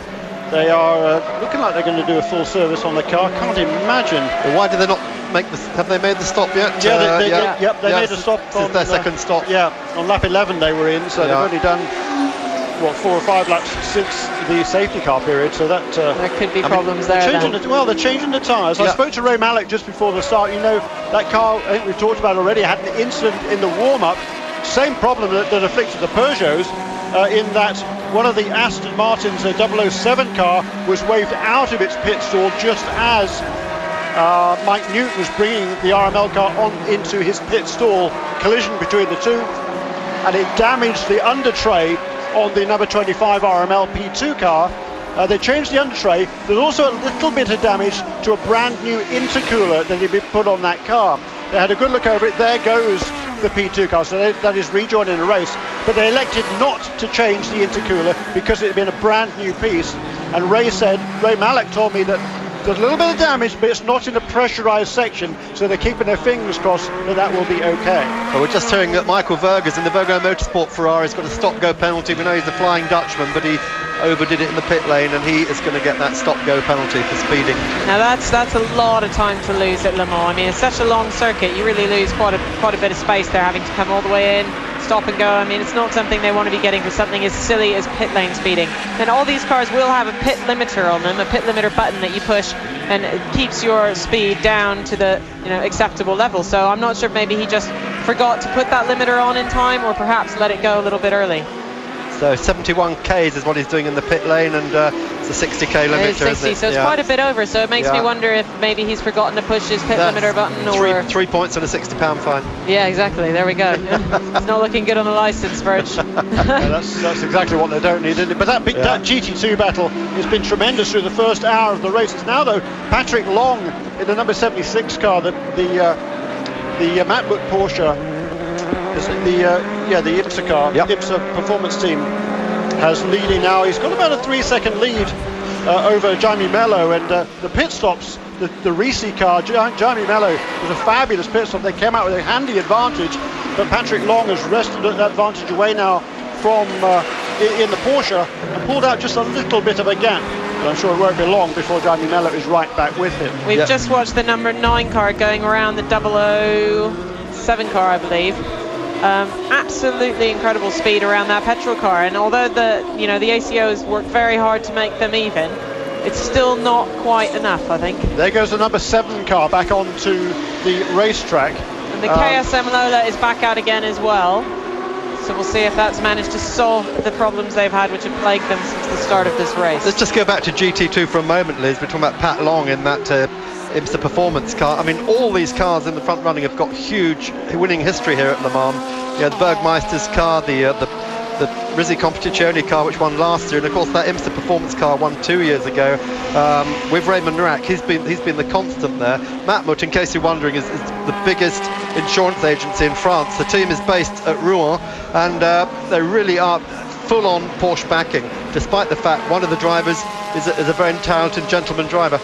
They are looking like they're going to do a full service on the car. Can't imagine. Well, why did they not have they made the stop yet? They made a stop. This is their second stop. Yeah, on lap 11 they were in, so they've only done 4 or 5 laps since the safety car period. So that there could be problems there. They're changing the tyres. I spoke to Ray Malek just before the start. That car, I think we've talked about already, had an incident in the warm-up. Same problem that afflicted the Peugeots, in that one of the Aston Martin's 007 car was waved out of its pit stall just as Mike Newton was bringing the RML car on into his pit stall. Collision between the two, and it damaged the under tray on the number 25 RML P2 car. They changed the under tray. There's also a little bit of damage to a brand new intercooler that had been put on that car. They had a good look over it. There goes the P2 car, so that is rejoining the race, but they elected not to change the intercooler because it had been a brand new piece. And Ray Malek told me that there's a little bit of damage, but it's not in a pressurized section, so they're keeping their fingers crossed that will be okay. Well, we're just hearing that Michael Vergers in the Virgo Motorsport Ferrari's got a stop-go penalty. We know he's the Flying Dutchman, but he overdid it in the pit lane, and he is going to get that stop-go penalty for speeding. Now that's a lot of time to lose at Le Mans. I mean, it's such a long circuit, you really lose quite a bit of space there, having to come all the way in, stop and go. I mean, it's not something they want to be getting for something as silly as pit lane speeding. And all these cars will have a pit limiter on them, a pit limiter button that you push, and it keeps your speed down to the acceptable level. So I'm not sure, maybe he just forgot to put that limiter on in time, or perhaps let it go a little bit early. So 71 Ks is what he's doing in the pit lane, and it's a 60k limiter. It's 60, so it's quite a bit over. So it makes me wonder if maybe he's forgotten to push his pit limiter button, or 3 points and a £60 fine. Yeah, exactly. There we go. It's not looking good on the license, Virg. That's exactly what they don't need, isn't it? But that GT2 battle has been tremendous through the first hour of the race. It's now, though, Patrick Long in the number 76 car, the Matmut Porsche. The IMSA car, IMSA performance team, has leading now. He's got about a 3-second lead over Jaime Mello, and the pit stops, the Risi car, Jaime Mello was a fabulous pit stop. They came out with a handy advantage, but Patrick Long has wrested that advantage away now from in the Porsche and pulled out just a little bit of a gap. But I'm sure it won't be long before Jaime Mello is right back with him. We've just watched the number 9 car going around the 007 car, I believe. Absolutely incredible speed around that petrol car, and although the ACOs worked very hard to make them even, it's still not quite enough, I think. There goes the number 7 car back onto the racetrack, and the KSM Lola is back out again as well, so we'll see if that's managed to solve the problems they've had, which have plagued them since the start of this race. Let's just go back to GT2 for a moment, Liz. We're talking about Pat Long in that IMSA performance car. I mean, all these cars in the front running have got huge winning history here at Le Mans. The Bergmeister's car, the the Rizzi Competizione car which won last year, and of course that IMSA Performance car won 2 years ago with Raymond Nourac. He's been the constant there. Matmut, in case you're wondering, is the biggest insurance agency in France. The team is based at Rouen, and they really are full-on Porsche backing, despite the fact one of the drivers is a very talented gentleman driver.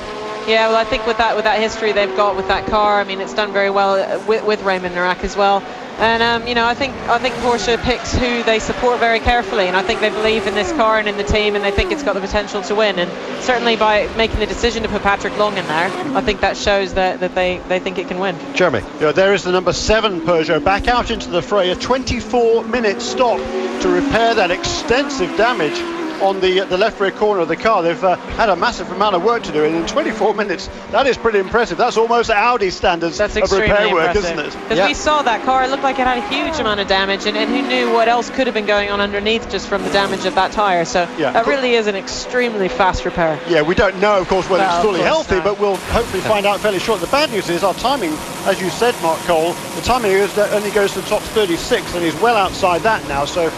Yeah, well, I think with that history they've got with that car, I mean, it's done very well with Raymond Nourac as well. And you know, I think Porsche picks who they support very carefully, and I think they believe in this car and in the team, and they think it's got the potential to win. And certainly by making the decision to put Patrick Long in there, I think that shows that they think it can win. Jeremy. Yeah, there is the number 7 Peugeot back out into the fray. A 24-minute stop to repair that extensive damage on the left rear corner of the car. They've had a massive amount of work to do, and in 24 minutes, that is pretty impressive. That's almost Audi standards of repair work, isn't it? Because we saw that car, it looked like it had a huge amount of damage, and who knew what else could have been going on underneath just from the damage of that tyre. So that really is an extremely fast repair. Yeah, we don't know, of course, whether it's fully healthy, but we'll hopefully find out fairly short. The bad news is our timing, as you said, Mark Cole, the timing only goes to the top 36, and he's well outside that now. So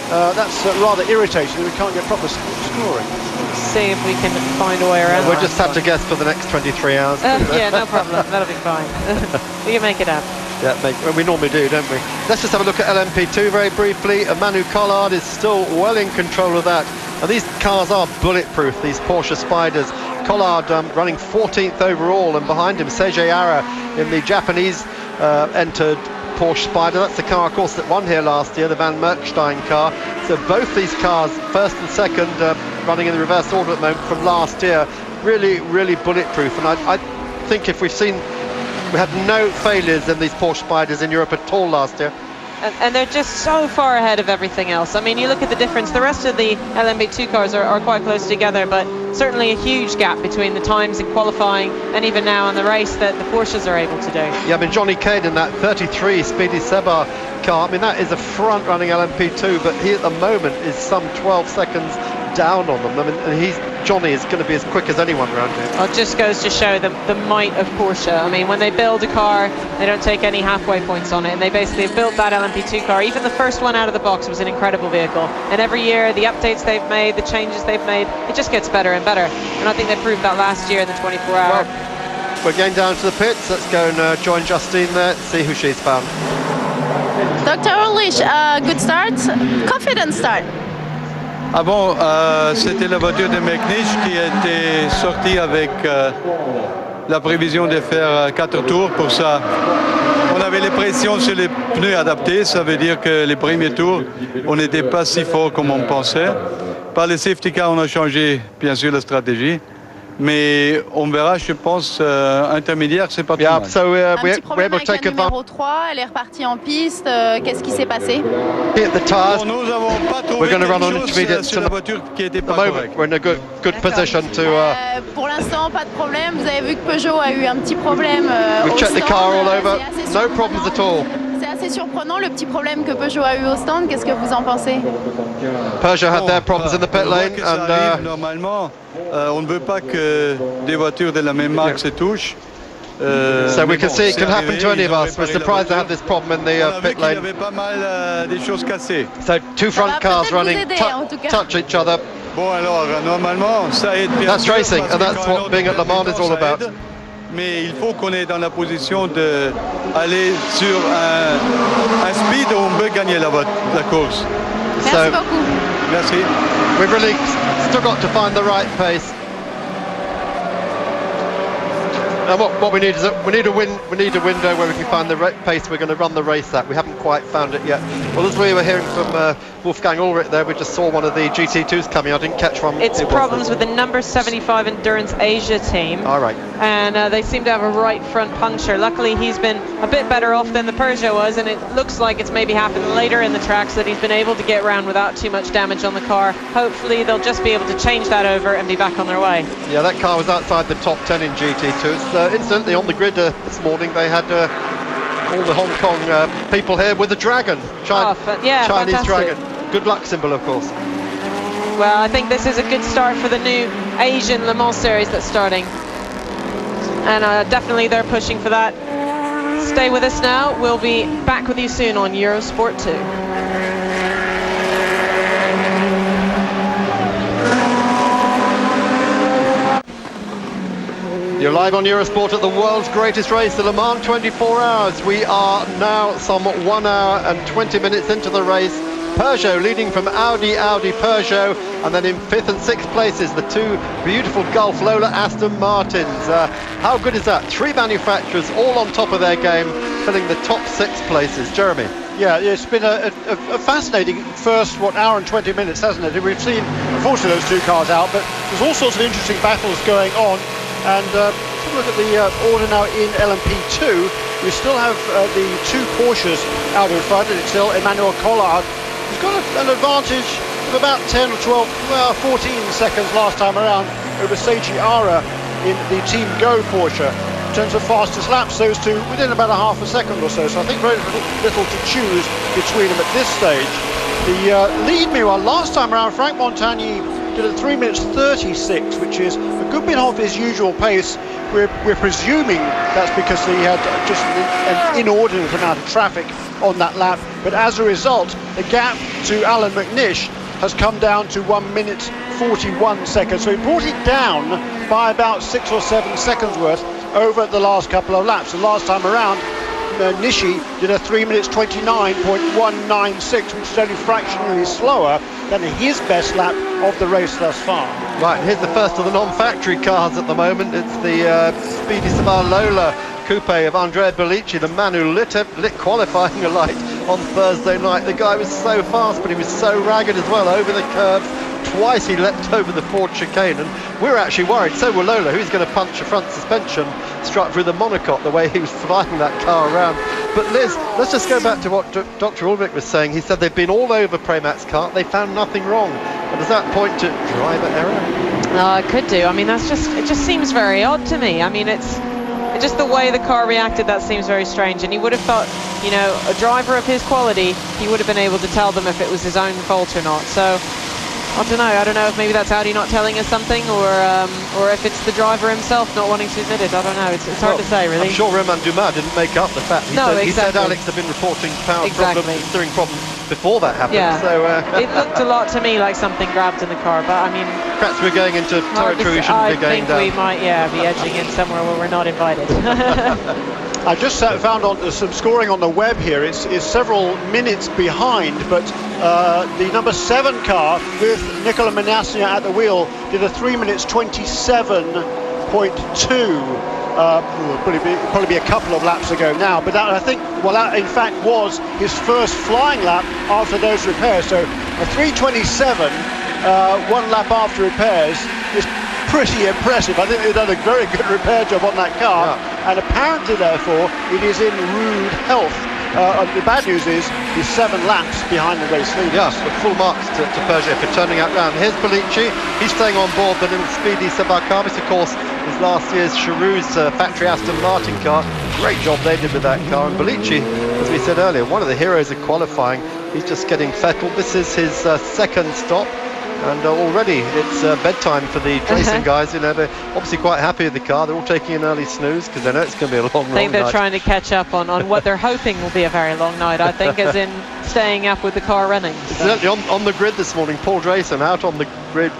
that's rather irritating. We can't get proper scoring. See if we can find a way around. We'll just have to guess for the next 23 hours. Yeah, no problem. That'll be fine. We can make it up. Yeah, we normally do, don't we? Let's just have a look at LMP2 very briefly. Manu Collard is still well in control of that. And these cars are bulletproof, these Porsche Spiders. Collard running 14th overall, and behind him Seiji Ara in the Japanese entered Porsche Spider. That's the car, of course, that won here last year, the Van Merkstein car. So both these cars, first and second, running in the reverse order at the moment from last year, really, really bulletproof. And I think if we had no failures in these Porsche Spiders in Europe at all last year. And they're just so far ahead of everything else. I mean, you look at the difference. The rest of the LMP2 cars are quite close together, but certainly a huge gap between the times in qualifying and even now in the race that the Porsches are able to do. Yeah, I mean, Johnny Cade in that 33 Speedy Seba car, I mean, that is a front-running LMP2, but he at the moment is some 12 seconds down on them. I mean, and Johnny is going to be as quick as anyone around here. Well, it just goes to show the might of Porsche. I mean, when they build a car, they don't take any halfway points on it, and they basically have built that LMP2 car. Even the first one out of the box was an incredible vehicle, and every year the updates they've made, the changes they've made, it just gets better and better, and I think they proved that last year in the 24-hour. Well, we're going down to the pits. Let's go and join Justine there, see who she's found. Dr. Ulrich, good start, confident start. Ah bon, c'était la voiture de McNish qui était sortie avec la prévision de faire 4 tours. Pour ça, on avait les pressions sur les pneus adaptés. Ça veut dire que les premiers tours, on n'était pas si fort comme on pensait. Par les safety cars, on a changé bien sûr la stratégie. Mais on verra, je pense, intermédiaire, c'est pas tout mal. So un petit problème avec la numéro 3, elle est repartie en piste. Qu'est-ce qui s'est passé? Hit the tires. Bon, nous avons pas trouvé quelque chose sur la voiture qui était pas correcte. We're in a good position to. Pour l'instant, pas de problème. Vous avez vu que Peugeot a eu un petit problème. We've checked the car all over. No problems at all. C'est assez surprenant le petit problème que Peugeot a eu au stand. Qu'est-ce que vous en pensez? Peugeot had their problems in the pit lane, and normalement, on ne veut pas que des voitures de la même marque se touchent. So we can see it can happen to any of us. We're surprised to have this problem in the pit lane. So two front cars running touch each other. Bon alors, normalement, ça aide bien. That's racing, and that's what being at Le Mans is all about. Mais il faut qu'on est dans la position d'aller sur un speed où on peut gagner la course. Merci beaucoup. Merci. We've really still got to find the right pace. And what we need is we need a window where we can find the pace we're going to run the race at. We haven't quite found it yet. Well, as we were hearing from Wolfgang Ulrich there, we just saw one of the GT2s coming. I didn't catch one. It's problems with the number 75 Endurance Asia team. All right. And they seem to have a right front puncture. Luckily, he's been a bit better off than the Peugeot was, and it looks like it's maybe happened later in the track, so that he's been able to get around without too much damage on the car. Hopefully, they'll just be able to change that over and be back on their way. Yeah, that car was outside the top 10 in GT2s. Incidentally, on the grid this morning, they had all the Hong Kong people here with a dragon, Chinese fantastic. dragon. Good luck symbol, of course. Well, I think this is a good start for the new Asian Le Mans series that's starting. And definitely they're pushing for that. Stay with us now. We'll be back with you soon on Eurosport 2. You're live on Eurosport at the world's greatest race, the Le Mans 24 Hours. We are now some 1 hour and 20 minutes into the race. Peugeot leading from Audi, Peugeot, and then in 5th and 6th places, the two beautiful Gulf Lola Aston Martins. How good is that? 3 manufacturers all on top of their game, filling the top 6 places. Jeremy? Yeah, it's been a fascinating first, hour and 20 minutes, hasn't it? We've seen, unfortunately, those two cars out, but there's all sorts of interesting battles going on. And let's have a look at the order now in LMP2. We still have the two Porsches out in front, and it's still Emmanuel Collard. He's got an advantage of about 10 or 12, 14 seconds last time around over Seiji Ara in the Team Go Porsche. In terms of fastest laps, those two within about a half a second or so. So I think very little to choose between them at this stage. The lead, meanwhile, last time around, Frank Montagny did a 3 minutes 36, which is a good bit off his usual pace. We're presuming that's because he had just an inordinate amount of traffic on that lap. But as a result, the gap to Alan McNish has come down to 1 minute 41 seconds. So he brought it down by about 6 or 7 seconds worth over the last couple of laps. The last time around, Nishi did a 3 minutes 29.196, which is only fractionally slower than his best lap of the race thus far. Right, here's the first of the non-factory cars at the moment. It's the Speedy Savile Lola Coupe of Andrea Bellici, the man who lit qualifying alight on Thursday night. The guy was so fast, but he was so ragged as well over the curves. Twice he leapt over the Ford chicane, and we're actually worried. So were Lola, who's going to punch a front suspension, struck through the monocoque the way he was flying that car around. But Liz, let's just go back to what Dr. Ulrich was saying. He said they've been all over Premat's car, they found nothing wrong. And does that point to driver error? It could do. I mean, it just seems very odd to me. I mean, it's just the way the car reacted that seems very strange, and you would have thought, you know, a driver of his quality, he would have been able to tell them if it was his own fault or not. So I don't know if maybe that's Audi not telling us something, or if it's the driver himself not wanting to admit it. I don't know. It's hard to say, really. I'm sure Romain Dumas didn't make up the fact. He said Alex had been reporting power problems, steering problems before that happened. Yeah. So it looked a lot to me like something grabbed in the car, but I mean, perhaps we're going into territory we shouldn't be going down. I think we might, be edging in somewhere where we're not invited. I just found some scoring on the web here. It's several minutes behind, but the number 7 car with Nicola Manassia at the wheel did a 3 minutes 27.2. Probably be a couple of laps ago now, but that, I think, that in fact was his first flying lap after those repairs. So a 3:27, 1 lap after repairs is pretty impressive. I think they've done a very good repair job on that car, and apparently, therefore, it is in rude health. The bad news is he's 7 laps behind the race leader. Yes, but full marks to Peugeot for turning that round. Here's Bellici. He's staying on board the little Speedy Savile car. This, of course, is last year's Charouz factory Aston Martin car. Great job they did with that car. And Bellici, as we said earlier, one of the heroes of qualifying. He's just getting fettled. This is his second stop. And already it's bedtime for the racing guys. You know, they're obviously quite happy with the car. They're all taking an early snooze because they know it's going to be a long night. I think they're trying to catch up on what they're hoping will be a very long night, I think, as in staying up with the car running. So. On the grid this morning, Paul Drayson out on the grid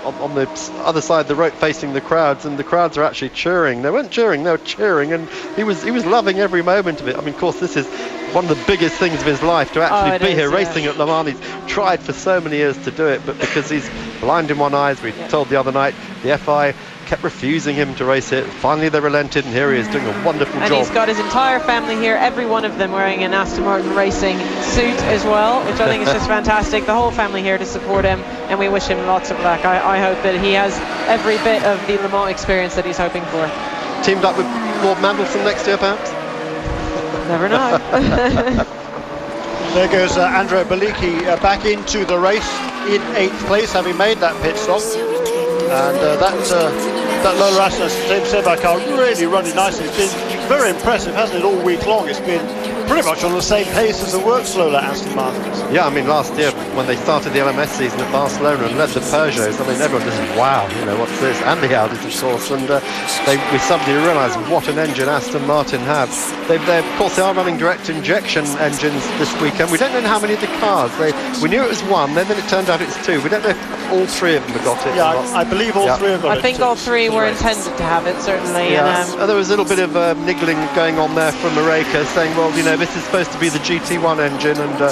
on the other side of the road facing the crowds, and the crowds are actually cheering. They weren't cheering, they were cheering, and he was loving every moment of it. I mean, of course, this is one of the biggest things of his life, to actually be here racing at Le Mans. He's tried for so many years to do it, but because he's blind in one eye, as we told the other night, the FI kept refusing him to race it. Finally they relented, and here he is doing a wonderful job. And he's got his entire family here, every one of them wearing an Aston Martin racing suit as well, which I think is just fantastic. The whole family here to support him, and we wish him lots of luck. I hope that he has every bit of the Le Mans experience that he's hoping for. Teamed up with Lord Mandelson next year, perhaps? Never know. There goes Andrea Bellici back into the race in 8th place, having made that pit stop. And that Lola Aston Martin car really running nicely. It's been very impressive, hasn't it, all week long? It's been pretty much on the same pace as the workflow at Aston Martins. Yeah, I mean, last year when they started the LMS season at Barcelona and led the Peugeots, I mean, everyone just, wow, you know, what's this? And the Audis, of course, and we suddenly realised what an engine Aston Martin have. Of course, they are running direct injection engines this weekend. We don't know how many of the cars. We knew it was one, then it turned out it's two. We don't know if all three of them have got it. Yeah, I believe all three have got it. I think all three were intended to have it, certainly. Yeah. And there was a little bit of niggling going on there from Mareka, saying, well, you know, this is supposed to be the GT1 engine, and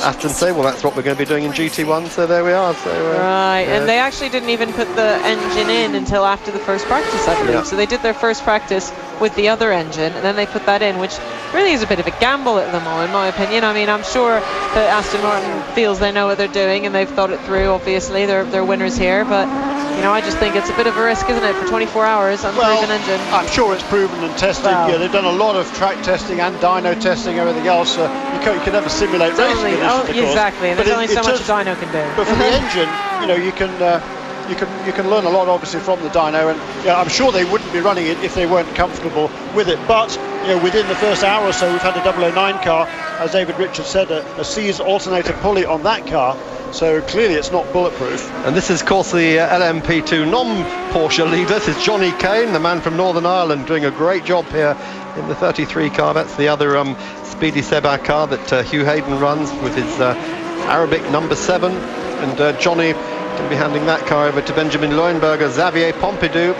Aston say, well, that's what we're going to be doing in GT1, so there we are. So, right, and they actually didn't even put the engine in until after the first practice, I believe. Yeah. So they did their first practice with the other engine, and then they put that in, which really is a bit of a gamble at Le Mans, in my opinion. I mean, I'm sure that Aston Martin feels they know what they're doing, and they've thought it through, obviously. They're winners here, but, you know, I just think it's a bit of a risk, isn't it, for 24 hours on proven engine? I'm sure it's proven and tested. Wow. Yeah, they've done a lot of track testing and dyno testing, everything else. You can never simulate racing conditions, of course. Exactly, and there's only so much a dyno can do. But for the engine, you know, you can learn a lot, obviously, from the dyno, and I'm sure they wouldn't be running it if they weren't comfortable with it. But you know, within the first hour or so, we've had a 009 car, as David Richards said, a C's alternator pulley on that car. So clearly it's not bulletproof. And this is, of course, the LMP2 non-Porsche leader. This is Johnny Kane, the man from Northern Ireland, doing a great job here in the 33 car. That's the other Speedy Seba car that Hugh Hayden runs with his Arabic number 7. And Johnny going to be handing that car over to Benjamin Leuenberger, Xavier Pompidou.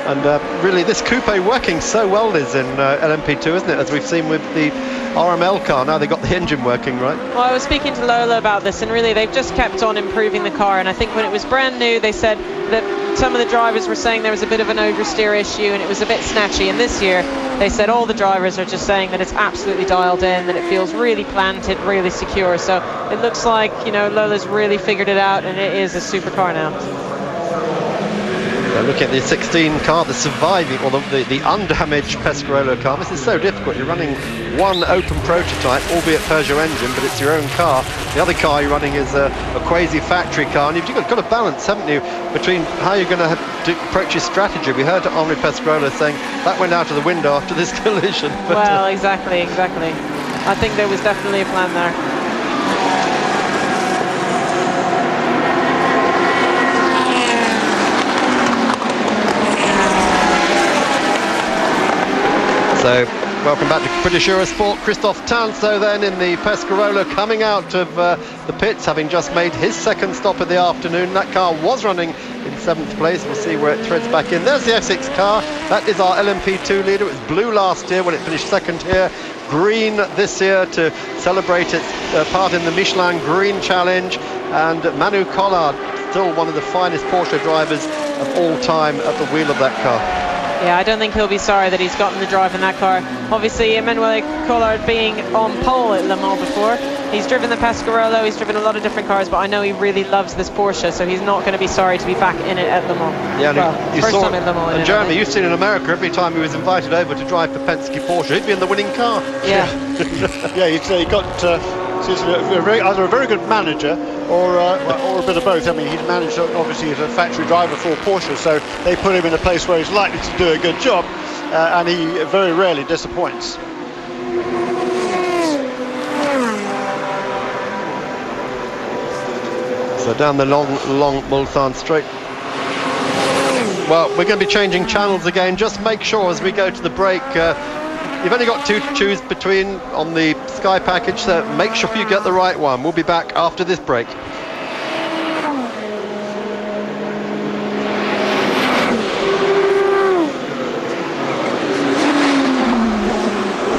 And really, this coupe working so well is in LMP2, isn't it? As we've seen with the RML car, now they've got the engine working, right? Well, I was speaking to Lola about this, and really they've just kept on improving the car. And I think when it was brand new, they said that some of the drivers were saying there was a bit of an oversteer issue and it was a bit snatchy. And this year, they said all the drivers are just saying that it's absolutely dialed in, that it feels really planted, really secure. So it looks like, you know, Lola's really figured it out, and it is a super car now. Look at the 16 car, the surviving, or the undamaged Pescarolo car. This is so difficult. You're running one open prototype, albeit Peugeot engine, but it's your own car. The other car you're running is a quasi-factory car, and you've got to balance, haven't you, between how you're going to approach your strategy. We heard Henri Pescarolo saying that went out of the window after this collision. But, well, exactly. I think there was definitely a plan there. So, welcome back to British Eurosport. Christophe Tanso then in the Pescarolo, coming out of the pits, having just made his second stop of the afternoon. That car was running in 7th place. We'll see where it threads back in. There's the F6 car. That is our LMP2 leader. It was blue last year when it finished second here. Green this year to celebrate its part in the Michelin Green Challenge. And Manu Collard, still one of the finest Porsche drivers of all time at the wheel of that car. Yeah, I don't think he'll be sorry that he's gotten the drive in that car. Obviously, Emmanuel Collard being on pole at Le Mans before, he's driven the Pescarolo, he's driven a lot of different cars, but I know he really loves this Porsche, so he's not going to be sorry to be back in it at Le Mans. Yeah, well, you first saw time at Le Mans. And Jeremy, you've seen in America, every time he was invited over to drive for Penske Porsche, he'd be in the winning car. Yeah. Yeah, he got either a very good manager or a bit of both. I mean, he's managed, obviously, as a factory driver for Porsche, so they put him in a place where he's likely to do a good job, and he very rarely disappoints. So down the long Mulsanne straight. Well, we're going to be changing channels again. Just make sure as we go to the break, you've only got 2 to choose between on the Sky package, so make sure you get the right one. We'll be back after this break.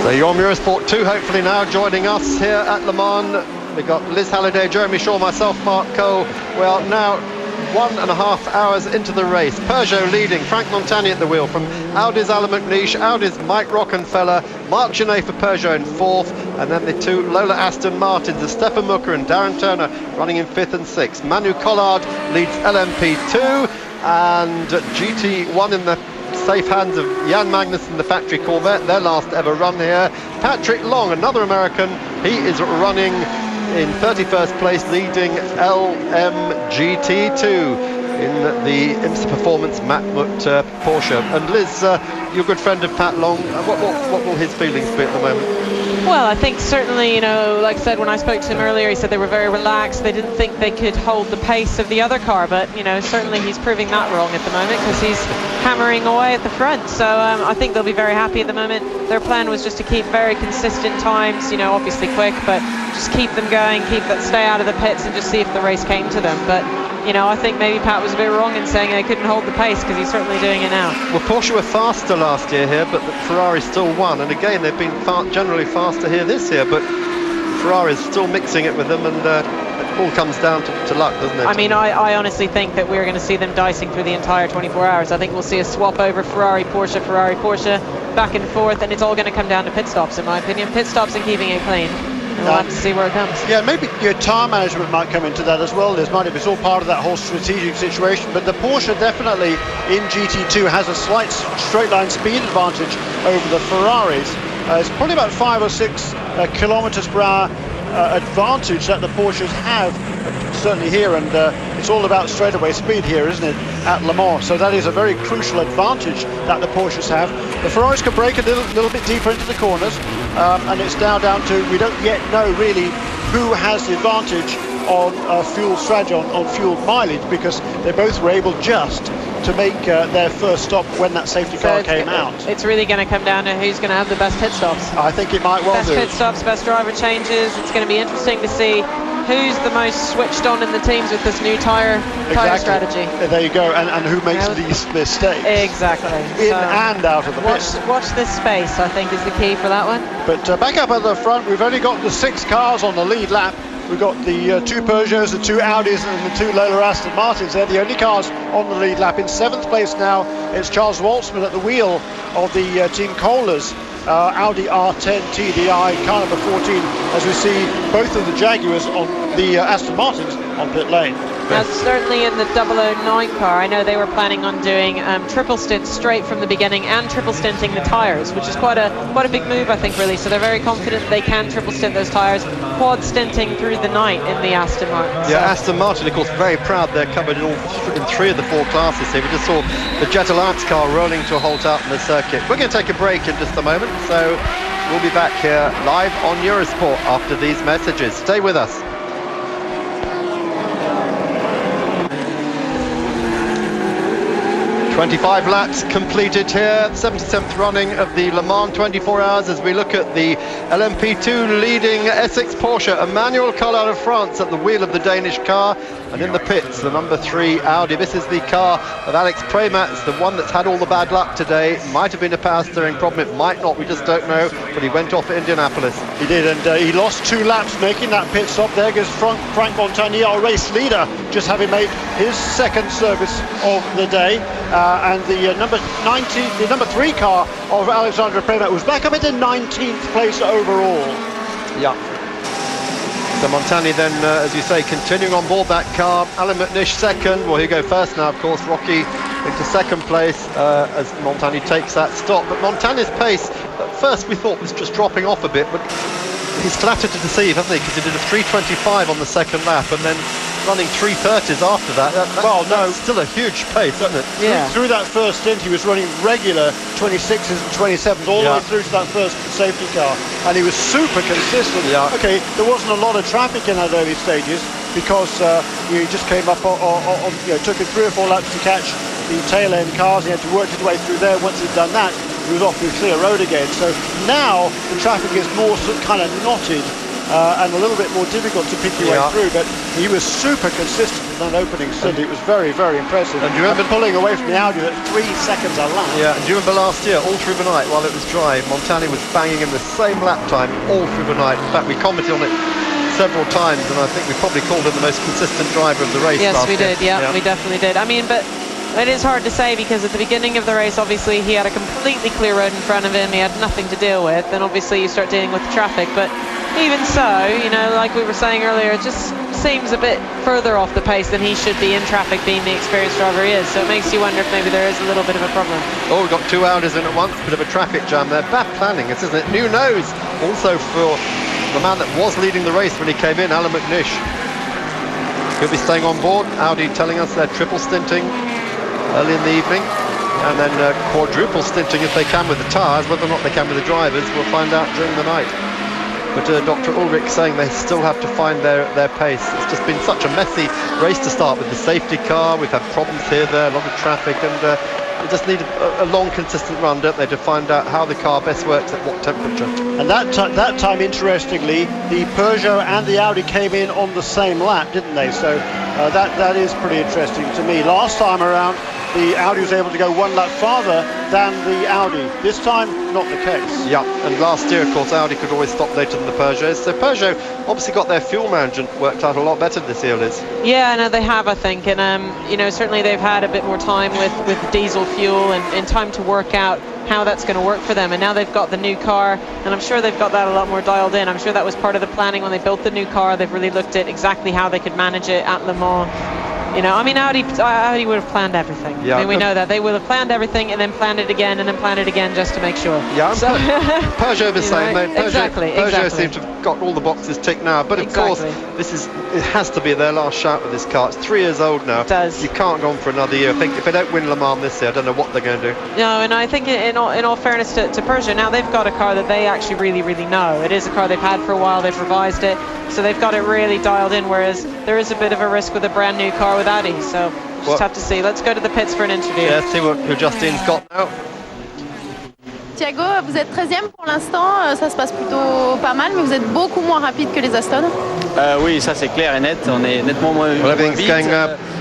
So you're on Eurosport 2, hopefully now, joining us here at Le Mans. We've got Liz Halliday, Jeremy Shaw, myself, Mark Cole. Well, now 1.5 hours into the race. Peugeot leading, Frank Montagny at the wheel from Audi's Alain McNeish, Audi's Mike Rockenfeller, Marc Genet for Peugeot in 4th, and then the 2 Lola Aston Martins, Stefan Mucker and Darren Turner running in 5th and 6th. Manu Collard leads LMP2, and GT1 in the safe hands of Jan Magnussen, the factory Corvette, their last ever run here. Patrick Long, another American, he is running in 31st place, leading LMGT2 in the IMSA Performance Matmut Porsche. And Liz, you're a good friend of Pat Long. What will his feelings be at the moment? Well, I think certainly, like I said, when I spoke to him earlier, he said they were very relaxed. They didn't think they could hold the pace of the other car, but, certainly he's proving that wrong at the moment because he's hammering away at the front. So I think they'll be very happy at the moment. Their plan was just to keep very consistent times, obviously quick, but just keep them going, stay out of the pits and just see if the race came to them. But I think maybe Pat was a bit wrong in saying they couldn't hold the pace because he's certainly doing it now. Well, Porsche were faster last year here, but Ferrari still won. And again, they've been generally faster here this year, but Ferrari's still mixing it with them, and it all comes down to luck, doesn't it? I mean, I honestly think that we're going to see them dicing through the entire 24 hours. I think we'll see a swap over Ferrari, Porsche, back and forth, and it's all going to come down to pit stops, in my opinion. Pit stops and keeping it clean. And we'll have to see where it comes. Yeah, maybe your tyre management might come into that as well. It's all part of that whole strategic situation. But the Porsche definitely in GT2 has a slight straight line speed advantage over the Ferraris. It's probably about 5 or 6 kilometers per hour advantage that the Porsches have, certainly here, and it's all about straightaway speed here, isn't it, at Le Mans? So that is a very crucial advantage that the Porsches have. The Ferraris can break a little bit deeper into the corners, and it's now down to, we don't yet know really who has the advantage on fuel strategy, on fuel mileage, because they both were able just to make their first stop when that safety car came out. It's really going to come down to who's going to have the best pit stops. I think it might well do. Best pit stops, best driver changes. It's going to be interesting to see who's the most switched on in the teams with this new tyre strategy. There you go, and who makes these mistakes. Exactly. And out of the pits. Watch this space, I think, is the key for that one. But back up at the front, we've only got the 6 cars on the lead lap. We've got the 2 Peugeots, the 2 Audis and the 2 Lola Aston Martins. They're the only cars on the lead lap. In 7th place now, it's Charles Waltzman at the wheel of the Team Kohler's Audi R10 TDI, car number 14, as we see both of the Jaguars on the Aston Martins on pit lane. Now, certainly in the 009 car, I know they were planning on doing triple stints straight from the beginning and triple stinting the tyres, which is quite a big move, I think, really. So they're very confident they can triple stint those tyres, quad stinting through the night in the Aston Martin. Yeah, Aston Martin, of course, very proud they're covered in 3 of the 4 classes here. We just saw the Jet Alliance car rolling to a halt out in the circuit. We're going to take a break in just a moment, so we'll be back here live on Eurosport after these messages. Stay with us. 25 laps completed here, 77th running of the Le Mans 24 hours as we look at the LMP2 leading Essex Porsche, Emmanuel Cole out of France at the wheel of the Danish car, and in the pits the number 3 Audi. This is the car of Alex Prematz, the one that's had all the bad luck today. Might have been a power steering problem, it might not, we just don't know, but he went off at Indianapolis. He did, and he lost 2 laps making that pit stop. There goes Frank Montagny, our race leader, just having made his 2nd service of the day. And the number 3 car of Alexander Prematz was back up into 19th place overall. Yeah. So Montagny then, as you say, continuing on board that car. Alan McNish 2nd. Well, he'll go first now, of course. Rocky into 2nd place as Montagny takes that stop. But Montagny's pace, at first we thought was just dropping off a bit, but he's flattered to deceive, hasn't he? Because he did a 3:25 on the 2nd lap and then running 3:30s after that. That's still a huge pace, isn't it? Yeah. Through that first stint, he was running regular 26s and 27s all the way through to that first safety car, and he was super consistent. Yeah. Okay, there wasn't a lot of traffic in that early stages because he just came up took him 3 or 4 laps to catch the tail end cars. He had to work his way through there. Once he'd done that, he was off with clear road again. So now the traffic is more kind of knotted and a little bit more difficult to pick your way through, but he was super consistent in that opening stint. It was very, very impressive. And do you remember pulling away from the Audi at 3 seconds a lap? Yeah, and do you remember last year, all through the night while it was dry, Montagny was banging in the same lap time all through the night. In fact, we commented on it several times, and I think we probably called him the most consistent driver of the race last year. Yes, we did, we definitely did. I mean, but it is hard to say because at the beginning of the race, obviously, he had a completely clear road in front of him. He had nothing to deal with. Then obviously you start dealing with the traffic. But even so, like we were saying earlier, it just seems a bit further off the pace than he should be in traffic, being the experienced driver he is. So it makes you wonder if maybe there is a little bit of a problem. Oh, we've got 2 Audis in at once. Bit of a traffic jam there. Bad planning, isn't it? New nose also for the man that was leading the race when he came in, Alan McNish. He'll be staying on board. Audi telling us they're triple stinting early in the evening, and then quadruple stinting if they can with the tyres. Whether or not they can with the drivers, we'll find out during the night. But Dr. Ulrich saying they still have to find their pace. It's just been such a messy race to start with the safety car. We've had problems here, there, a lot of traffic, and they just need a long, consistent run, don't they, to find out how the car best works at what temperature. And that time, interestingly, the Peugeot and the Audi came in on the same lap, didn't they? So that is pretty interesting to me. Last time around, the Audi was able to go one lap farther than the Audi. This time, not the case. Yeah, and last year, of course, Audi could always stop later than the Peugeots. So Peugeot obviously got their fuel management worked out a lot better this year, Liz. Yeah, no, they have, I think, and you know, certainly they've had a bit more time with diesel fuel and time to work out how that's going to work for them. And now they've got the new car, and I'm sure they've got that a lot more dialed in. I'm sure that was part of the planning when they built the new car. They've really looked at exactly how they could manage it at Le Mans. You know, I mean, Audi would have planned everything. Yeah, I mean, we know that. They would have planned everything and then planned it again and then planned it again just to make sure. Yeah, so, Peugeot the same. Peugeot seem to have got all the boxes ticked now. But of course, it has to be their last shout with this car. It's 3 years old now. It does. You can't go on for another year. I think if they don't win Le Mans this year, I don't know what they're going to do. No, and I think in all fairness to Peugeot, now they've got a car that they actually really, really know. It is a car they've had for a while. They've revised it. So they've got it really dialed in, whereas there is a bit of a risk with a brand new car with Audi. So just have to see. Let's go to the pits for an interview. Yeah, see who Justin's got now. Thiago, vous êtes 13e pour l'instant, ça se passe plutôt pas mal, mais vous êtes beaucoup moins rapide que les Aston. Oui, ça c'est clair et net, on est nettement moins vite.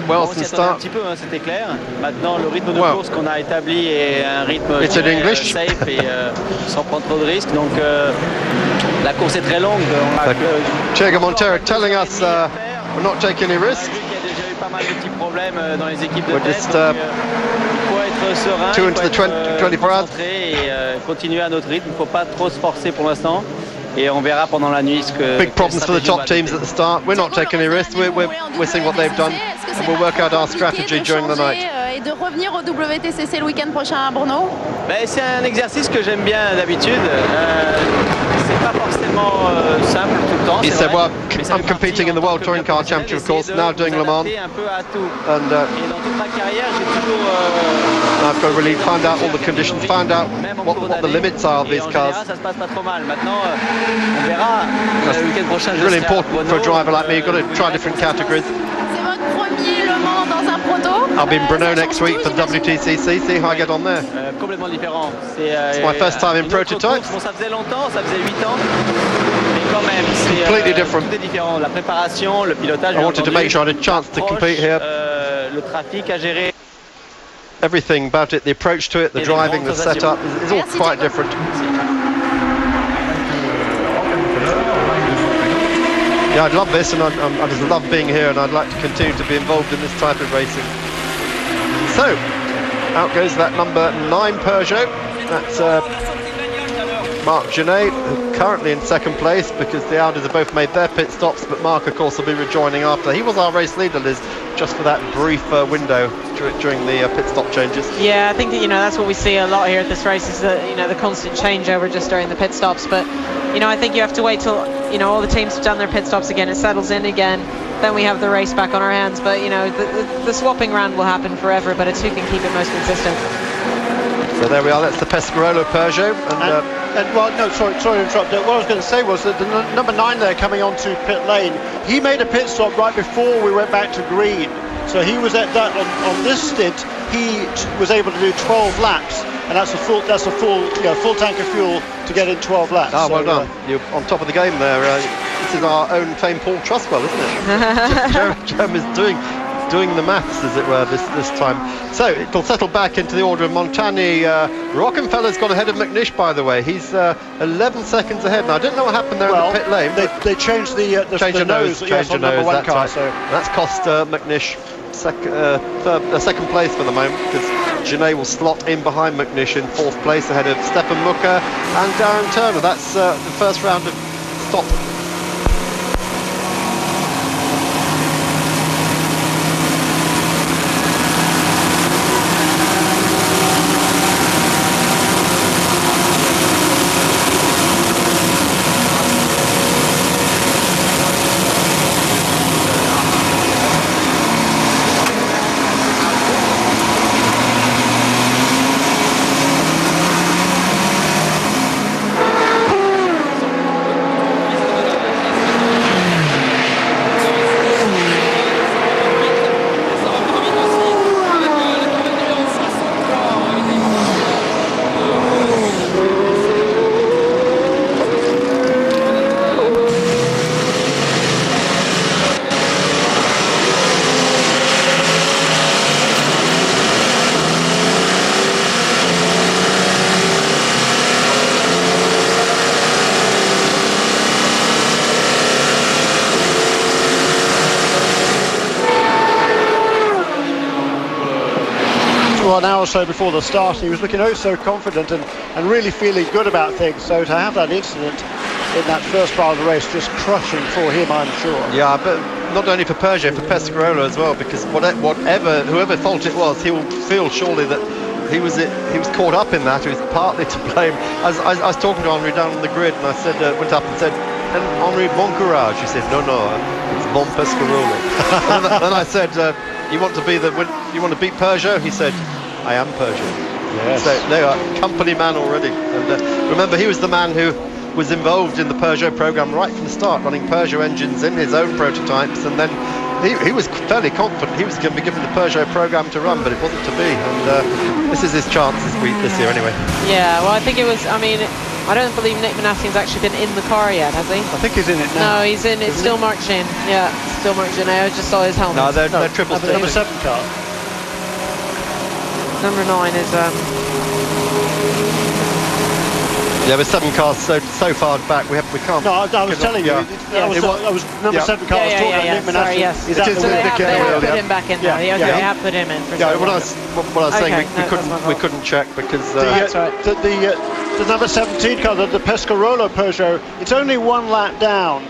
Well, on s'y attendait un petit peu, hein, c'était clair. Maintenant, le rythme de course qu'on a établi est un rythme safe et sans prendre trop de risques. Donc la course est très longue. Diego Montero telling us we're not taking any risks. Il y a déjà eu pas mal de petits problèmes dans les équipes de tête. Être serein, two into the 24 hours. Et continuer à notre rythme. Il ne faut pas trop se forcer pour l'instant. Et on verra pendant la nuit ce que. Big problems for the top teams at the start. We're not taking any risks. We're seeing what they've done, and we'll work out our strategy during the night. Et de revenir au WTCC le week-end prochain à Brno. C'est un exercice que j'aime bien d'habitude. C'est pas forcément simple tout le temps. He said, well, I'm competing in the World Touring Car Championship, of course, now doing Le Mans. And I've got to really find out all the conditions, find out what the limits are of these cars. It's really important for a driver like me. You've got to try different categories. I'll be in Brno next week for the WTCC, see how I get on there. It's my first time in prototypes. Ça faisait longtemps, ça faisait 8 ans. Mais quand même, c'est completely different. Tout est différent. La préparation, le pilotage. I wanted to make sure I had a chance to compete here. Le trafic à gérer. Everything about it, the approach to it, the driving, the setup, is all quite different. Yeah, I'd love this, and I just love being here, and I'd like to continue to be involved in this type of racing. So, out goes that number 9 Peugeot. That's Marc Genet, currently in second place because the Audis have both made their pit stops, but Marc, of course, will be rejoining after. He was our race leader, Liz, just for that brief window during the pit stop changes. Yeah, I think that, that's what we see a lot here at this race is the constant changeover just during the pit stops. But I think you have to wait till all the teams have done their pit stops again, it settles in again, then we have the race back on our hands. But the swapping round will happen forever, but it's who can keep it most consistent. So there we are, that's the Pescarolo Peugeot. Sorry to interrupt. What I was going to say was that the number 9 there coming onto pit lane, he made a pit stop right before we went back to green. So he was at that on this stint. He was able to do 12 laps, and that's a full tank of fuel to get in 12 laps. Ah, well done. You're on top of the game there. This is our own famed Paul Trustwell, isn't it? Jerome is doing the maths, as it were, this time. So it'll settle back into the order of Montagny. Rockenfeller's got ahead of McNish, by the way. He's 11 seconds ahead. Now, I didn't know what happened there in the pit lane. They changed the nose. Changed the nose, that's car, right. So that's cost McNish second place for the moment, because Genet will slot in behind McNish in 4th place ahead of Stefan Mucker and Darren Turner. That's the first round of stop. so before the start. He was looking oh so confident and really feeling good about things. So to have that incident in that first part of the race, just crushing for him, I'm sure. Yeah, but not only for Peugeot, for Pescarolo as well, because whoever fault it was, he will feel surely that he was caught up in that. He was partly to blame. I was talking to Henri down on the grid, and I said, went up and said, "And Henri, bon courage." He said, "No, it's bon Pescarolo." Then I said, "You want to beat Peugeot?" He said, "I am Peugeot." Yes. So they are company man already. And remember, he was the man who was involved in the Peugeot program right from the start, running Peugeot engines in his own prototypes, and then he was fairly confident he was going to be given the Peugeot program to run, but it wasn't to be, and this is his chance this year anyway. Yeah, well, I think it was, I mean, I don't believe Nick Manassian's actually been in the car yet, has he? I think he's in it now. No, he's in, it's still marked in. Yeah, still marked in. I just saw his helmet. No, they're triple stage. Number 7 car. Number 9 is yeah, with 7 cars so far back, we can't. No, I was telling you. I was number 7 car. I was talking about Nick Manassian. Sorry, yes. Is that they have put him back in there. Yeah, they have put him in. For what I was saying, we couldn't check because that's right. The number 17 car, the Pescarolo Peugeot, it's only 1 lap down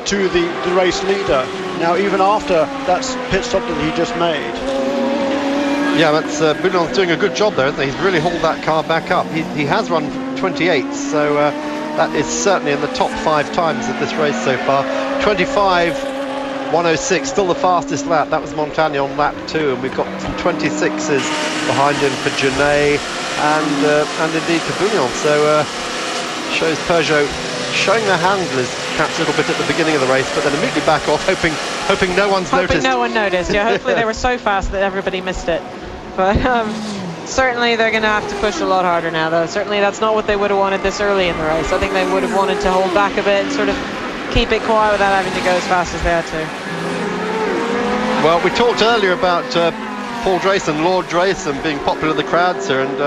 to the race leader. Now, even after that pit stop that he just made. Yeah, that's Boulon's doing a good job there, isn't he? He's really hauled that car back up. He has run 28, so that is certainly in the top 5 times of this race so far. 25.106, still the fastest lap. That was Montagny on lap 2, and we've got some 26s behind him for Genet and indeed for Bouillon. So shows Peugeot showing their handlers perhaps a little bit at the beginning of the race, but then immediately back off, hoping no one's noticed. Hoping no one noticed. Yeah, hopefully they were so fast that everybody missed it. But certainly they're going to have to push a lot harder now, though. Certainly that's not what they would have wanted this early in the race. I think they would have wanted to hold back a bit and sort of keep it quiet without having to go as fast as they had to. Well, we talked earlier about Paul Drayson, Lord Drayson, being popular with the crowds here, and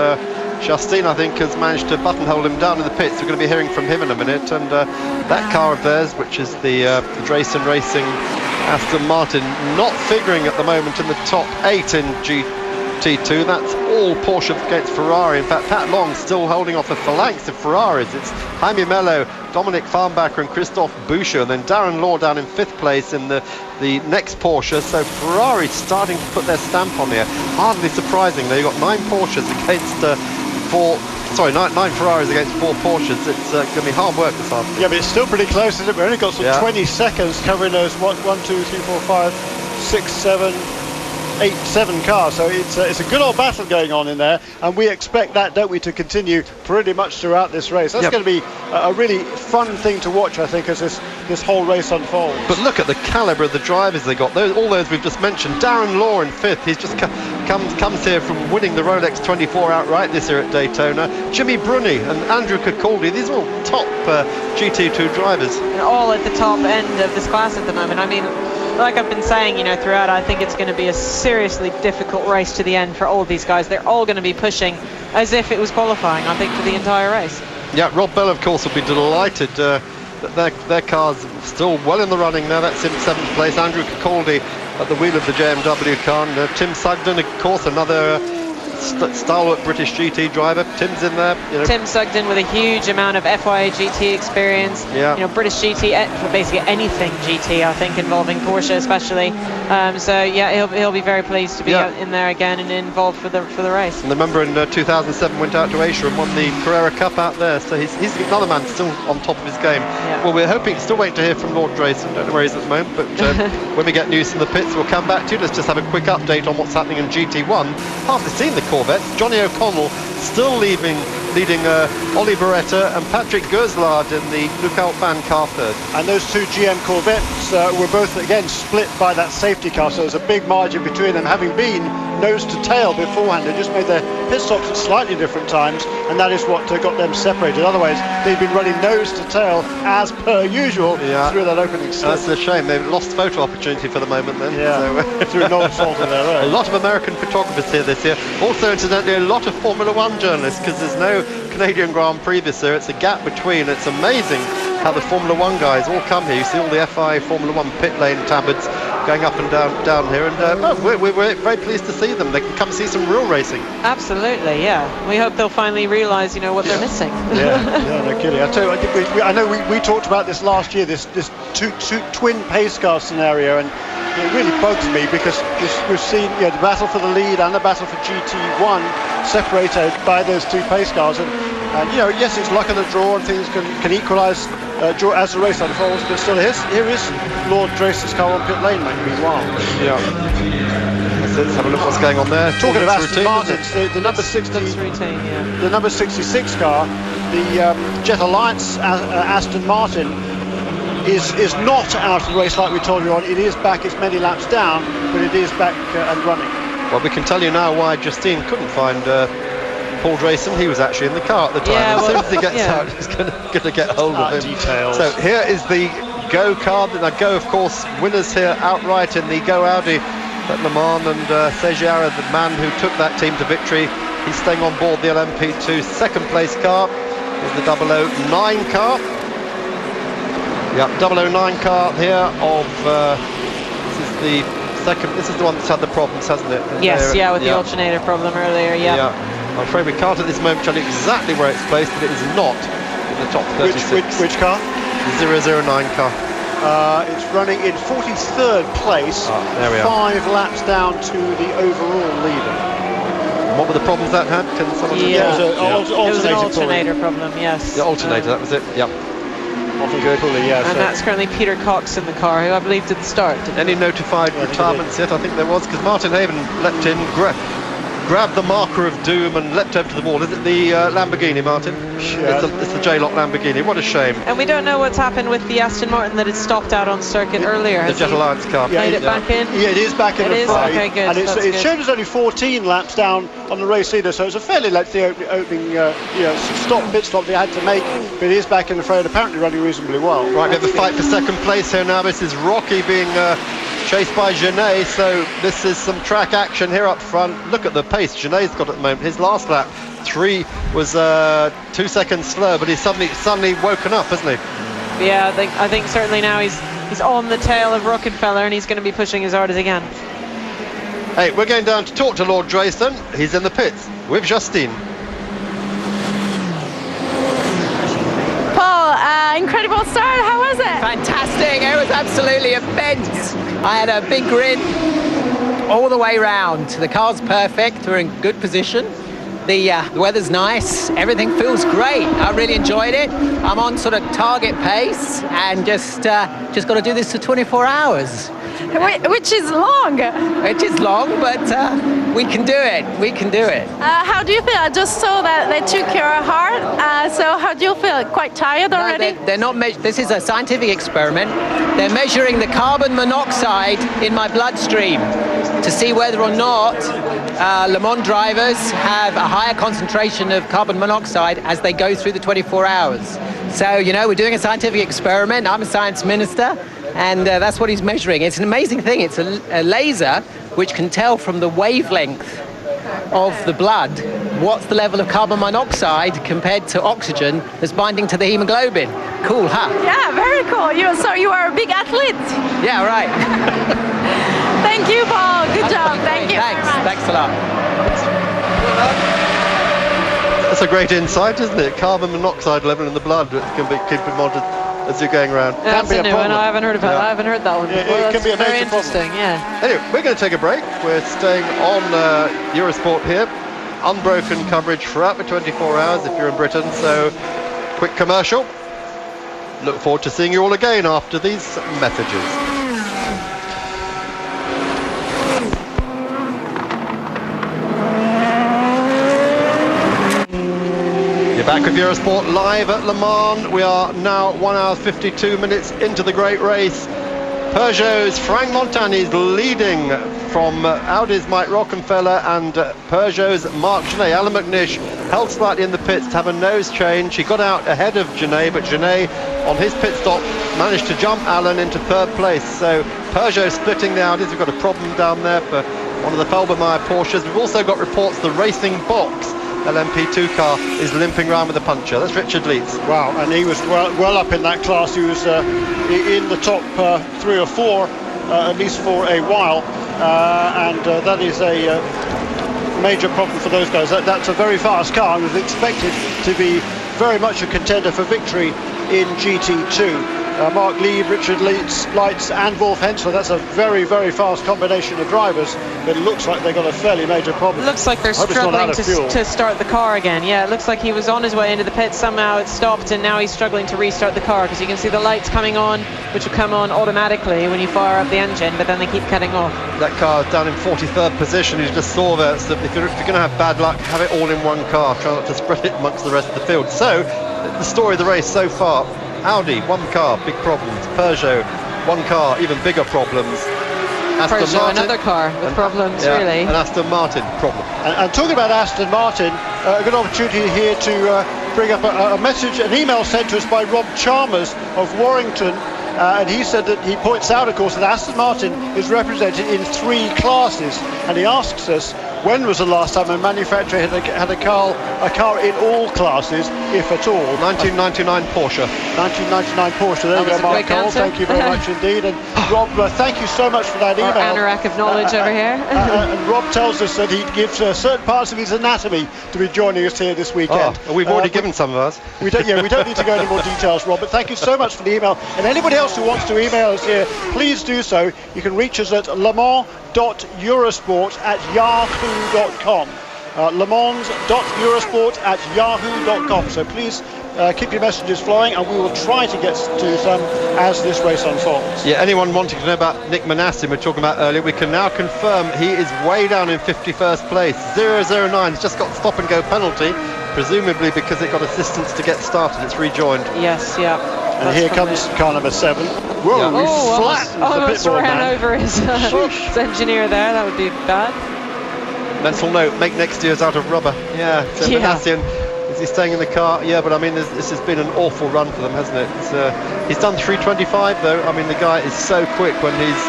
Chastain, I think, has managed to buttonhole him down in the pits. We're going to be hearing from him in a minute, and that car of theirs, which is the Drayson Racing Aston Martin, not figuring at the moment in the top 8 in GT2. That's all Porsche against Ferrari. In fact, Pat Long still holding off a phalanx of Ferraris. It's Jaime Mello, Dominic Farnbacher and Christophe Boucher, and then Darren Law down in 5th place in the next Porsche. So Ferrari starting to put their stamp on here. Hardly surprising. They've got 9 Porsches against 9 Ferraris against 4 Porsches. It's going to be hard work this afternoon. Yeah, but it's still pretty close, isn't it? We've only got some 20 seconds covering those 1, 2, 3, 4, 5, 6, 7, 8, 7 cars. So it's a good old battle going on in there, and we expect that, don't we, to continue pretty much throughout this race. That's going to be a really fun thing to watch, I think, as this whole race unfolds. But look at the calibre of the drivers they got. All those we've just mentioned. Darren Law in 5th. He's just comes here from winning the Rolex 24 outright this year at Daytona. Jimmy Bruni and Andrew Cicaldi. These are all top GT2 drivers. And all at the top end of this class at the moment. I mean, like I've been saying, throughout, I think it's going to be a seriously difficult race to the end for all these guys. They're all going to be pushing as if it was qualifying, I think, for the entire race. Yeah, Rob Bell, of course, will be delighted that their car's still well in the running now. That's in 7th place. Andrew Cicaldi at the wheel of the JMW car. And Tim Sugden, of course, another stalwart British GT driver. Tim's in there. Tim Sugden with a huge amount of FIA GT experience. Yeah. British GT for basically anything GT, I think, involving Porsche especially. So yeah, he'll be very pleased to be in there again and involved for the race. And remember, in 2007 went out to Asia and won the Carrera Cup out there. So he's another man still on top of his game. Yeah. Well, we're still waiting to hear from Lord Drayson. Don't know where he is at the moment, but when we get news from the pits, we'll come back to you. Let's just have a quick update on what's happening in GT1. Hardly seen the Corvettes. Johnny O'Connell still leading Ollie Beretta and Patrick Gerselaar in the Luc Van car third. And those 2 GM Corvettes were both again split by that safety car, so there's a big margin between them, having been nose to tail beforehand. They just made their pit stops at slightly different times, and that is what got them separated. Otherwise, they've been running nose to tail as per usual through that opening slip. That's a shame. They've lost photo opportunity for the moment then. Yeah, so, through no fault of their own. A lot of American photographers here this year. Also, incidentally, a lot of Formula One journalists, because there's no Canadian Grand Prix this year. It's a gap between. It's amazing how the Formula One guys all come here. You see all the FI Formula One pit lane tabards going up and down here, and we're very pleased to see them. They can come see some real racing. Absolutely, yeah. We hope they'll finally realise, you know, what they're missing. Yeah, no kidding. I tell you, I know we talked about this last year, this two twin pace car scenario, and it really bugs me because we've seen the battle for the lead and the battle for GT1 separated by those two pace cars, and yes, it's luck of the draw and things can equalise as the race unfolds, but still here is Lord Drace's car on pit lane, mate, meanwhile. Yeah. Let's have a look what's going on there. Talking of Aston Martins, the number 60, routine, yeah. The number 66 car, the Jet Alliance Aston Martin, is not out of the race like we told you on. It is back, it's many laps down, but it is back and running. Well, we can tell you now why Justine couldn't find Paul Drayson. He was actually in the car at the time. Yeah, as soon as he gets out, he's going to get hold of him. Details. So here is the Go car. Now Go, of course, winners here outright in the Go Audi at Le Mans, and Segiara, the man who took that team to victory, he's staying on board the LMP2 second place car. Here's the 009 car. Yeah, 009 car here of this is the one that's had the problems, hasn't it? Yes, with the alternator problem earlier, yeah. I'm afraid we can't at this moment tell you exactly where it's placed, but it is not in the top 36. Which car? The 009 car. It's running in 43rd place, there we are. 5 laps down to the overall leader. And what were the problems that had? Can someone it was an alternator problem, yes. The alternator, that was it, yep. Good. And that's currently Peter Cox in the car, who I believe didn't start. Any notified retirements yet? I think there was, because Martin Haven leapt in, grabbed the marker of doom and leapt over to the wall. Is it the Lamborghini, Martin? Yeah. It's the J-Lock Lamborghini. What a shame. And we don't know what's happened with the Aston Martin that had stopped out on circuit earlier. The Jet Alliance car. Made it back in? Yeah, it is back in. It is? Okay, good. And it showed us only 14 laps down on the race leader, so it's a fairly lengthy opening pit stop they had to make, but it is back in the fray and apparently running reasonably well. Right, we have the fight for second place here now. This is Rocky being chased by Genet, so this is some track action here up front. Look at the pace Genet's got at the moment. His last lap 3 was 2 seconds slow, but he's suddenly woken up, hasn't he? Yeah, I think certainly now he's on the tail of Rockefeller, and he's going to be pushing as hard as he can. Hey, we're going down to talk to Lord Drayson. He's in the pits with Justine. Paul, incredible start. How was it? Fantastic. It was absolutely immense. I had a big grin all the way round. The car's perfect. We're in good position. The weather's nice. Everything feels great. I really enjoyed it. I'm on sort of target pace and just got to do this for 24 hours. Which is long. It is long, but we can do it. We can do it. How do you feel? I just saw that they took your heart. So how do you feel? Quite tired already? No, they're not. This is a scientific experiment. They're measuring the carbon monoxide in my bloodstream to see whether or not Le Mans drivers have a higher concentration of carbon monoxide as they go through the 24 hours. So, we're doing a scientific experiment. I'm a science minister. And that's what he's measuring. It's an amazing thing. It's a laser which can tell from the wavelength of the blood what's the level of carbon monoxide compared to oxygen that's binding to the hemoglobin. Cool, huh? Yeah, very cool. So you are a big athlete. Yeah, right. Thank you, Paul. Good job. Thank you. Thanks a lot. That's a great insight, isn't it? Carbon monoxide level in the blood can be keep monitored as you're going around. That's a new one. I haven't heard about. I haven't heard that one before. It can be a very major interesting. problem. Yeah. Anyway, we're going to take a break. We're staying on Eurosport here. Unbroken coverage throughout the 24 hours if you're in Britain. So, quick commercial. Look forward to seeing you all again after these messages. Back with Eurosport live at Le Mans. We are now 1 hour 52 minutes into the great race. Peugeot's Frank Montagny is leading from Audi's Mike Rockenfeller and Peugeot's Marc Genet. Alan McNish held slightly in the pits to have a nose change. He got out ahead of Genet, but Genet on his pit stop managed to jump Alan into third place. So Peugeot splitting the Audis. We've got a problem down there for one of the Felbermeyer Porsches. We've also got reports the Racing Box LMP2 car is limping around with a puncture. That's Richard Leeds. Wow, and he was well up in that class. He was in the top 3 or 4 at least for a while, and that is a major problem for those guys. That's a very fast car and was expected to be very much a contender for victory in GT2. Mark Lee, Richard Leitz and Wolf Hensler, that's a very, very fast combination of drivers, but it looks like they've got a fairly major problem. It looks like they're struggling to start the car again. Yeah, it looks like he was on his way into the pit, somehow it stopped, and now he's struggling to restart the car, because you can see the lights coming on, which will come on automatically when you fire up the engine, but then they keep cutting off. That car down in 43rd position, you just saw there, so if you're going to have bad luck, have it all in one car, try not to spread it amongst the rest of the field. So, the story of the race so far: Audi, one car, big problems. Peugeot, one car, even bigger problems. Aston Peugeot, Martin, another car with problems, really. And Aston Martin, problem. And talking about Aston Martin, a good opportunity here to bring up a message, an email sent to us by Rob Chalmers of Warrington. And he said that he points out, of course, that Aston Martin is represented in 3 classes. And he asks us, when was the last time a manufacturer had a car in all classes, if at all? 1999 Porsche. 1999 Porsche. There you go, Mark Cole. Thank you very much indeed. And Rob, thank you so much for that email. Anorak of knowledge over here. And Rob tells us that he'd give certain parts of his anatomy to be joining us here this weekend. Oh, we've already given some of us. We don't need to go into more details, Rob, but thank you so much for the email. And anybody else who wants to email us here, please do so. You can reach us at lemans.eurosport@yahoo.com. lemans.eurosport@yahoo.com. So please keep your messages flowing, and we will try to get to some as this race unfolds. Yeah, anyone wanting to know about Nick Manassi, we were talking about earlier, we can now confirm he is way down in 51st place. 009, he's just got stop and go penalty, presumably because it got assistance to get started. It's rejoined. Yes, yeah. And here comes car number 7. Whoa, yeah. he flattened almost the pit ran over his engineer there. That would be bad. Mental note, make next year's out of rubber. Yeah, so Manassi, is he staying in the car? Yeah, but I mean, this has been an awful run for them, hasn't it? He's done 3:25 though. I mean, the guy is so quick when he's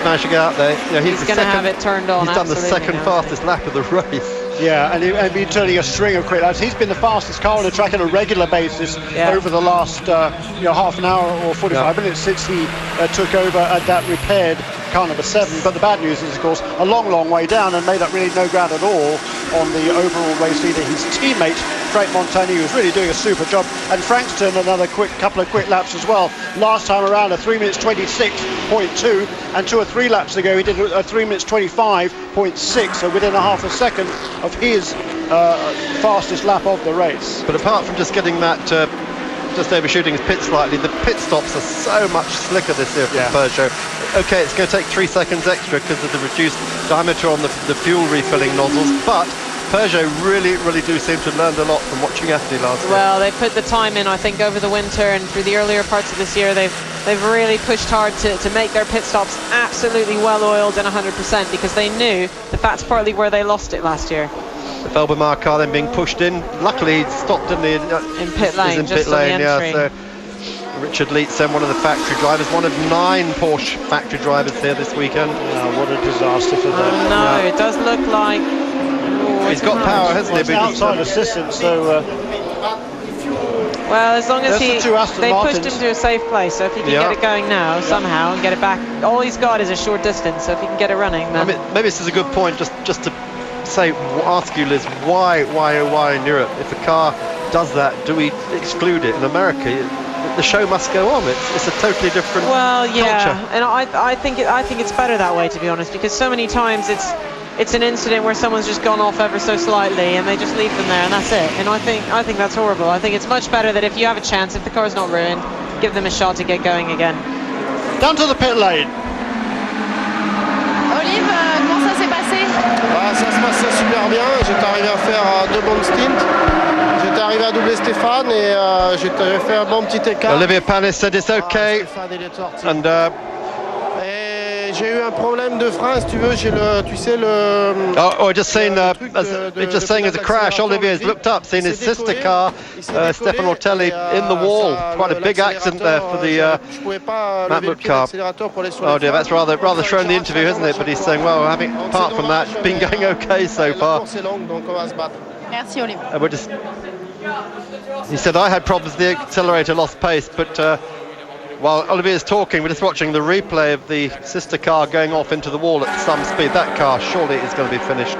managed to get out there. You know, he's going to have it turned on. He's done the second fastest lap of the race. Yeah, and he's been turning a string of quick laps. He's been the fastest car on the track on a regular basis over the last half an hour or 45 minutes since he took over at that repaired car number 7. But the bad news is, of course, a long way down and made up really no ground at all on the overall race leader. His teammate, Frank Montagny, who was really doing a super job. And Frank's turned another couple of quick laps as well. Last time around, a 3 minutes 26.2, and 2 or 3 laps ago, he did a 3 minutes 25.6, so within a half a second of his fastest lap of the race. But apart from just getting that just overshooting his pit slightly, the pit stops are so much slicker this year from Peugeot. Okay, it's going to take 3 seconds extra because of the reduced diameter on the fuel refilling nozzles, but Peugeot really do seem to have learned a lot from watching Ashley last year. Well, they put the time in, I think, over the winter and through the earlier parts of this year. They've really pushed hard to make their pit stops absolutely well oiled and 100%, because they knew that that's partly where they lost it last year. The Velbemar car then being pushed in. Luckily, he stopped, didn't he? In pit lane, just on the entry. So Richard Leitz, one of the factory drivers, one of 9 Porsche factory drivers here this weekend. Oh, what a disaster for them. Oh, no, it does look like... he's got power, hasn't he? It's outside assistance, so... well, as long as they pushed Martins. him to a safe place, so if he can get it going now somehow and get it back, all he's got is a short distance, so if he can get it running, then... I mean, maybe this is a good point, just to ask you, Liz, why in Europe, if a car does that, do we exclude it? In America, the show must go on. It's a totally different culture. And I think it's better that way, to be honest, because so many times it's an incident where someone's just gone off ever so slightly and they just leave them there and that's it. And I think that's horrible. I think it's much better that if you have a chance, if the car's not ruined, give them a shot to get going again. Down to the pit lane. Olive, comment ça s'est passé? Ça se passait super bien. J'étais arrivé à faire 2 bons stints. J'étais arrivé à doubler Stéphane et j'ai fait un bon petit écart. Olivia Panis said it's okay. And j'ai eu un problème de frein, si tu veux, j'ai le, just saying, as a crash, Olivier's looked up, seen his sister car, Stefano Ortelli, in the wall. Quite a big accident there for the Matmut car. Oh dear, that's rather showing the interview, isn't it? But he's saying, well, apart from that, it's been going okay so far. Merci, Olivier. He said, I had problems, the accelerator lost pace, but While Olivier's talking, we're just watching the replay of the sister car going off into the wall at some speed. That car surely is going to be finished.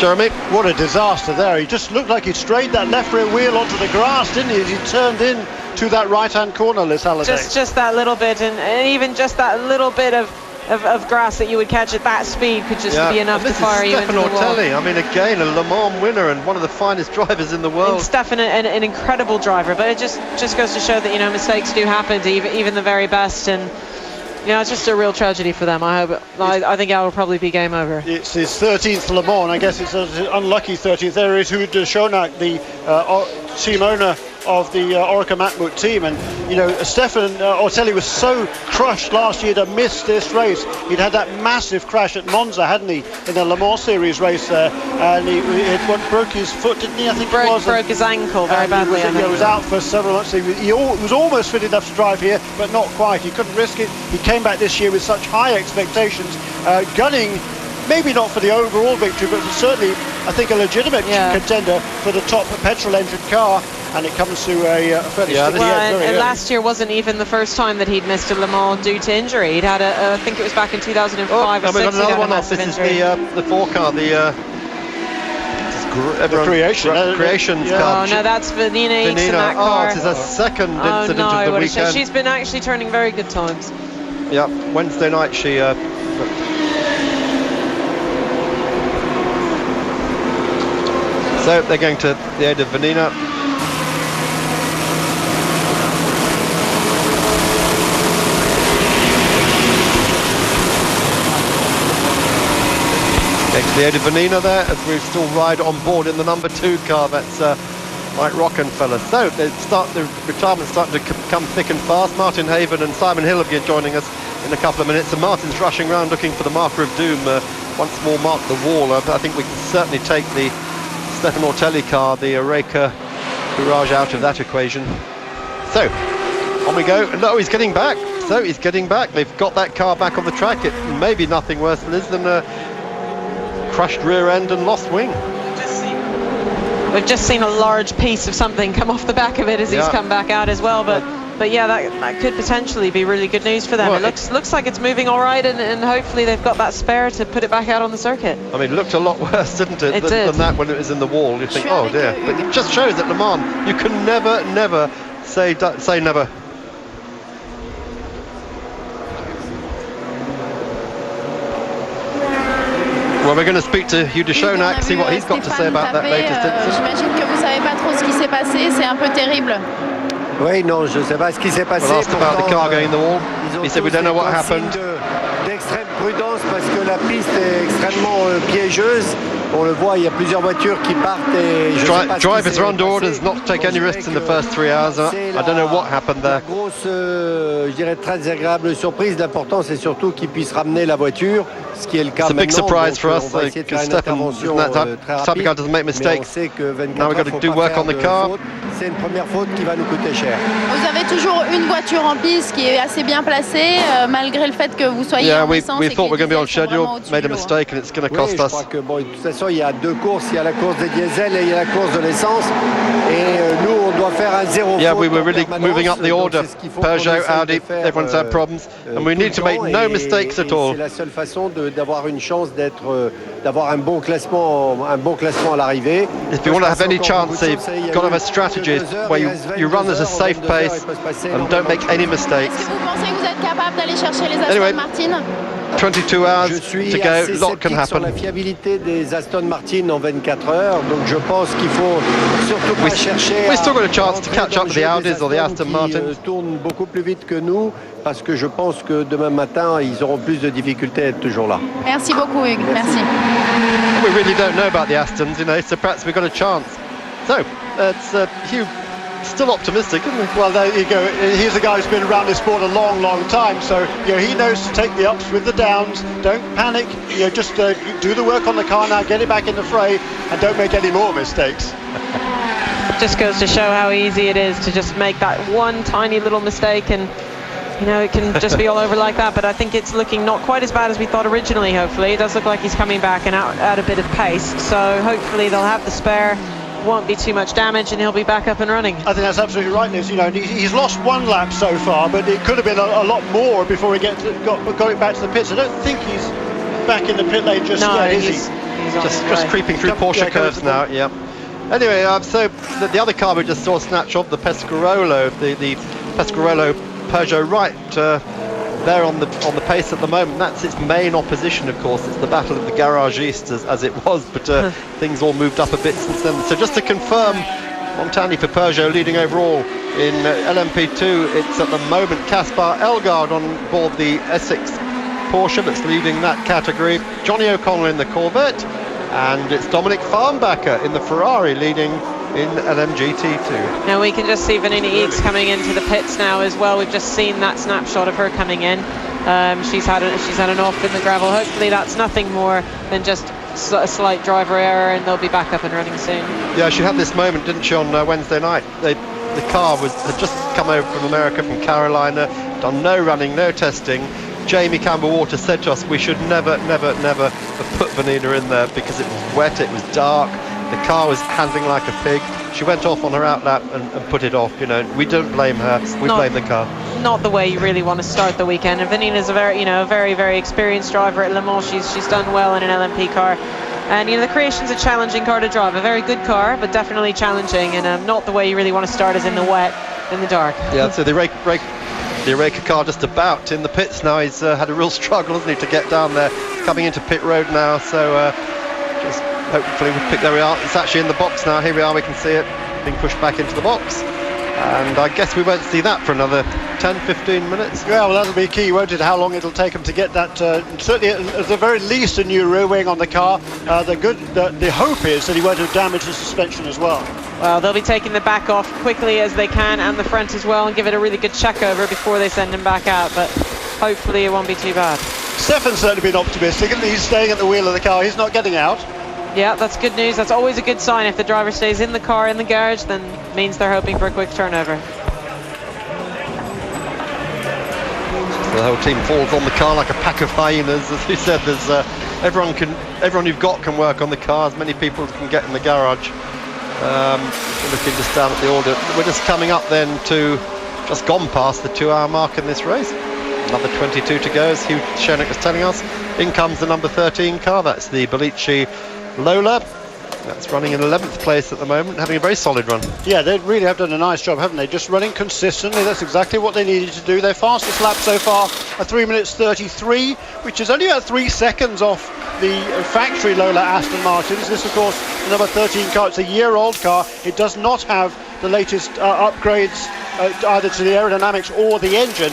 Jeremy? What a disaster there. He just looked like he'd strayed that left rear wheel onto the grass, didn't he, as he turned in to that right-hand corner, Liz Halliday. Just that little bit, and even just that little bit of grass that you would catch at that speed could just be enough to fire you into the wall. I mean, again, a Le Mans winner and one of the finest drivers in the world. And Stefan, an incredible driver, but it just goes to show that, you know, mistakes do happen to even the very best, and you know, it's just a real tragedy for them. I think it will probably be game over. It's his 13th Le Mans, and I guess it's an unlucky 13th. There is Hugues de Schonack, the team owner of the Orica Matmut team, and you know, Stefan Ortelli was so crushed last year to miss this race. He'd had that massive crash at Monza, hadn't he, in the Le Mans Series race there, and he broke his foot, didn't he? I think broke his ankle very badly. He was out for several months. He was almost fit enough to drive here, but not quite. He couldn't risk it. He came back this year with such high expectations, gunning maybe not for the overall victory, but certainly I think a legitimate contender for the top petrol engine car. And it comes to a fairly sticky end. And last year wasn't even the first time that he'd missed a Le Mans due to injury. He'd had I think it was back in 2005 or 6. We've got another one off. This is the 4 car, the Creations car. Oh no, that's Vanina in that car. This is a second incident of the weekend. She's been actually turning very good times. Yeah, Wednesday night she so they're going to the aid of Vanina. To the aid of Vanina there, as we still ride on board in the number 2 car. That's Mike Rockenfeller. So the retirement's starting to come thick and fast. Martin Haven and Simon Hill are joining us in a couple of minutes, and Martin's rushing around looking for the marker of doom. Once more mark the wall. I think we can certainly take the Stefan Ortelli car, the Oreca Courage, out of that equation. So on we go. No, he's getting back. So he's getting back. They've got that car back on the track. It may be nothing worse, Liz, than crushed rear end and lost wing. We've just seen a large piece of something come off the back of it as he's come back out as well, but yeah, that could potentially be really good news for them. Well, it looks like it's moving all right, and hopefully they've got that spare to put it back out on the circuit. I mean, it looked a lot worse, didn't it, than that when it was in the wall. You think, oh dear. But it just shows at Le Mans, you can never say never. Well, we're going to speak to Hugues de Schonack, see what he's got to say about that latest incident. J'imagine que vous savez pas trop ce qui s'est passé, c'est un peu terrible. Oui, non, je sais pas ce qui s'est passé. Well, asked about the car going in the wall. He said we don't know what happened. D'extrême prudence parce que la piste est extrêmement piégeuse. On le voit, il y a plusieurs voitures qui partent et je sais pas drivers are under orders not to take any risks in the first 3 hours. I don't know what happened there. Grosse, je dirais très agréable surprise. L'important c'est surtout qu'ils puissent ramener la voiture, ce qui est le cas maintenant. It's a big surprise for us because Stefan isn't that type of guy, doesn't make mistakes. Now we've got to do work on the car. C'est une première faute qui va nous coûter cher. Vous avez toujours une voiture en piste qui est assez bien placée, malgré le fait que vous soyez en essence. We thought we were going to be on schedule, made a mistake, and it's going to cost us. Je crois que, bon, de toute façon, il y a 2 courses. Il y a la course des diesels et il y a la course de l'essence. Et nous, on doit faire un zéro faute. Yeah, we were really moving up the order. Peugeot, Audi, everyone's had problems, and we need to make no mistakes at all. C'est la seule façon d'avoir une chance d'avoir un bon classement à l'arrivée. If you want to have any chance, you've got to have a strategy where you run at a safe pace and don't make any mistakes. Est-ce que vous pensez que vous êtes capable d'aller chercher les Aston Martin? 22 hours to go, lot can happen. Sur la fiabilité des Aston Martin en 24 heures, donc je pense qu'il faut surtout pas chercher. We still got a chance to catch up with the Audis or the Aston Martin. Tournent beaucoup plus vite que nous, parce que je pense que demain matin ils auront plus de difficultés à être toujours là. Merci beaucoup, Hugues. Merci. We really don't know about the Astons, you know, so perhaps we've got a chance. So it's Hugh. Still optimistic, isn't he? Well, there you go. He's a guy who's been around this sport a long time, so you know, he knows to take the ups with the downs. Don't panic. You know, just do the work on the car now, get it back in the fray, and don't make any more mistakes. Just goes to show how easy it is to just make that one tiny little mistake, and you know, it can just be all over like that. But I think it's looking not quite as bad as we thought originally. Hopefully, it does look like he's coming back and out at a bit of pace. So hopefully they'll have the spare. won't be too much damage and he'll be back up and running. I think that's absolutely right, Liz. You know, he's lost one lap so far, but it could have been a lot more before he got it back to the pits. I don't think he's back in the pit lane just yet, is he? He's just creeping through Porsche curves now. Yeah. Anyway, so the other car we just saw a snatch of, the Pescarolo, the Pescarolo Peugeot right there on the pace at the moment. That's its main opposition, of course. It's the battle of the garagistes as it was, but things all moved up a bit since then. So just to confirm, Montani for Peugeot leading overall in LMP2. It's at the moment Caspar Elgaard on board the Essex Porsche that's leading that category. Johnny O'Connell in the Corvette, and it's Dominic Farnbacher in the Ferrari leading in LMGT2. Now we can just see Vanina Eakes coming into the pits now as well. We've just seen that snapshot of her coming in. She's had an off in the gravel. Hopefully that's nothing more than just a slight driver error, and they'll be back up and running soon. Yeah, she had this moment, didn't she, on Wednesday night? The car had just come over from America, from Carolina, done no running, no testing. Jamie Campbell-Waters said to us we should never have put Vanina in there because it was wet, it was dark, the car was handling like a pig. She went off on her outlap and put it off. You know, we don't blame her, we blame the car. Not the way you really want to start the weekend. And Vanina's a very experienced driver at Le Mans. She's done well in an LMP car. And the Creation's a challenging car to drive, a very good car, but definitely challenging, and not the way you really want to start is in the wet, in the dark. Yeah, so the Eureka car just about in the pits now. He's had a real struggle, hasn't he, to get down there. He's coming into pit road now, so just hopefully we'll pick. There we are. It's actually in the box now. Here we are. We can see it being pushed back into the box. And I guess we won't see that for another 10-15 minutes. Yeah, well, that'll be key, won't it? How long it'll take them to get that. Certainly, at the very least, a new rear wing on the car. The hope is that he won't have damaged the suspension as well. Well, they'll be taking the back off quickly as they can, and the front as well, and give it a really good check over before they send him back out. But hopefully it won't be too bad. Stefan's certainly been optimistic, and he's staying at the wheel of the car. He's not getting out. Yeah, that's good news. That's always a good sign. If the driver stays in the car in the garage, then it means they're hoping for a quick turnover. The whole team falls on the car like a pack of hyenas. As you said, there's everyone you've got can work on the car. As many people as can get in the garage. Looking just down at the order, we're just coming up then to just gone past the 2-hour mark in this race. Another 22 to go, as Hugh Schoenig was telling us. In comes the number 13 car. That's the Belici Lola. That's running in 11th place at the moment, having a very solid run. Yeah, they really have done a nice job, haven't they? Just running consistently. That's exactly what they needed to do. Their fastest lap so far, a 3 minutes 33, which is only about 3 seconds off the factory Lola Aston Martins. This, of course, the number 13 car. It's a year-old car. It does not have the latest upgrades either to the aerodynamics or the engine.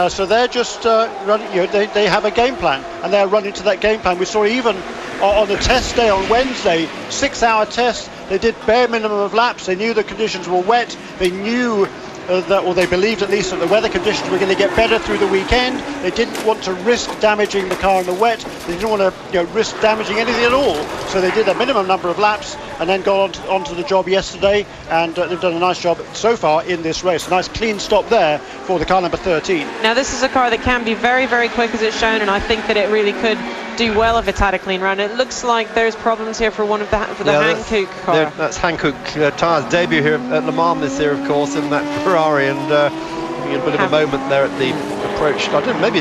So they're just running. They have a game plan, and they're running to that game plan. We saw even on the test day on Wednesday, 6-hour test. They did bare minimum of laps. They knew the conditions were wet. They knew or they believed at least that the weather conditions were going to get better through the weekend. They didn't want to risk damaging the car in the wet. They didn't want to risk damaging anything at all. So they did a minimum number of laps and then got onto the job yesterday, and they've done a nice job so far in this race. A nice clean stop there for the car number 13. Now this is a car that can be very, very quick, as it's shown, and I think that it really could do well if it's had a clean run. It looks like there's problems here for the Hankook car. That's Hankook tyres debut here at Le Mans this year, of course, in that Ferrari, and having a bit of a moment there at the approach. I don't know, maybe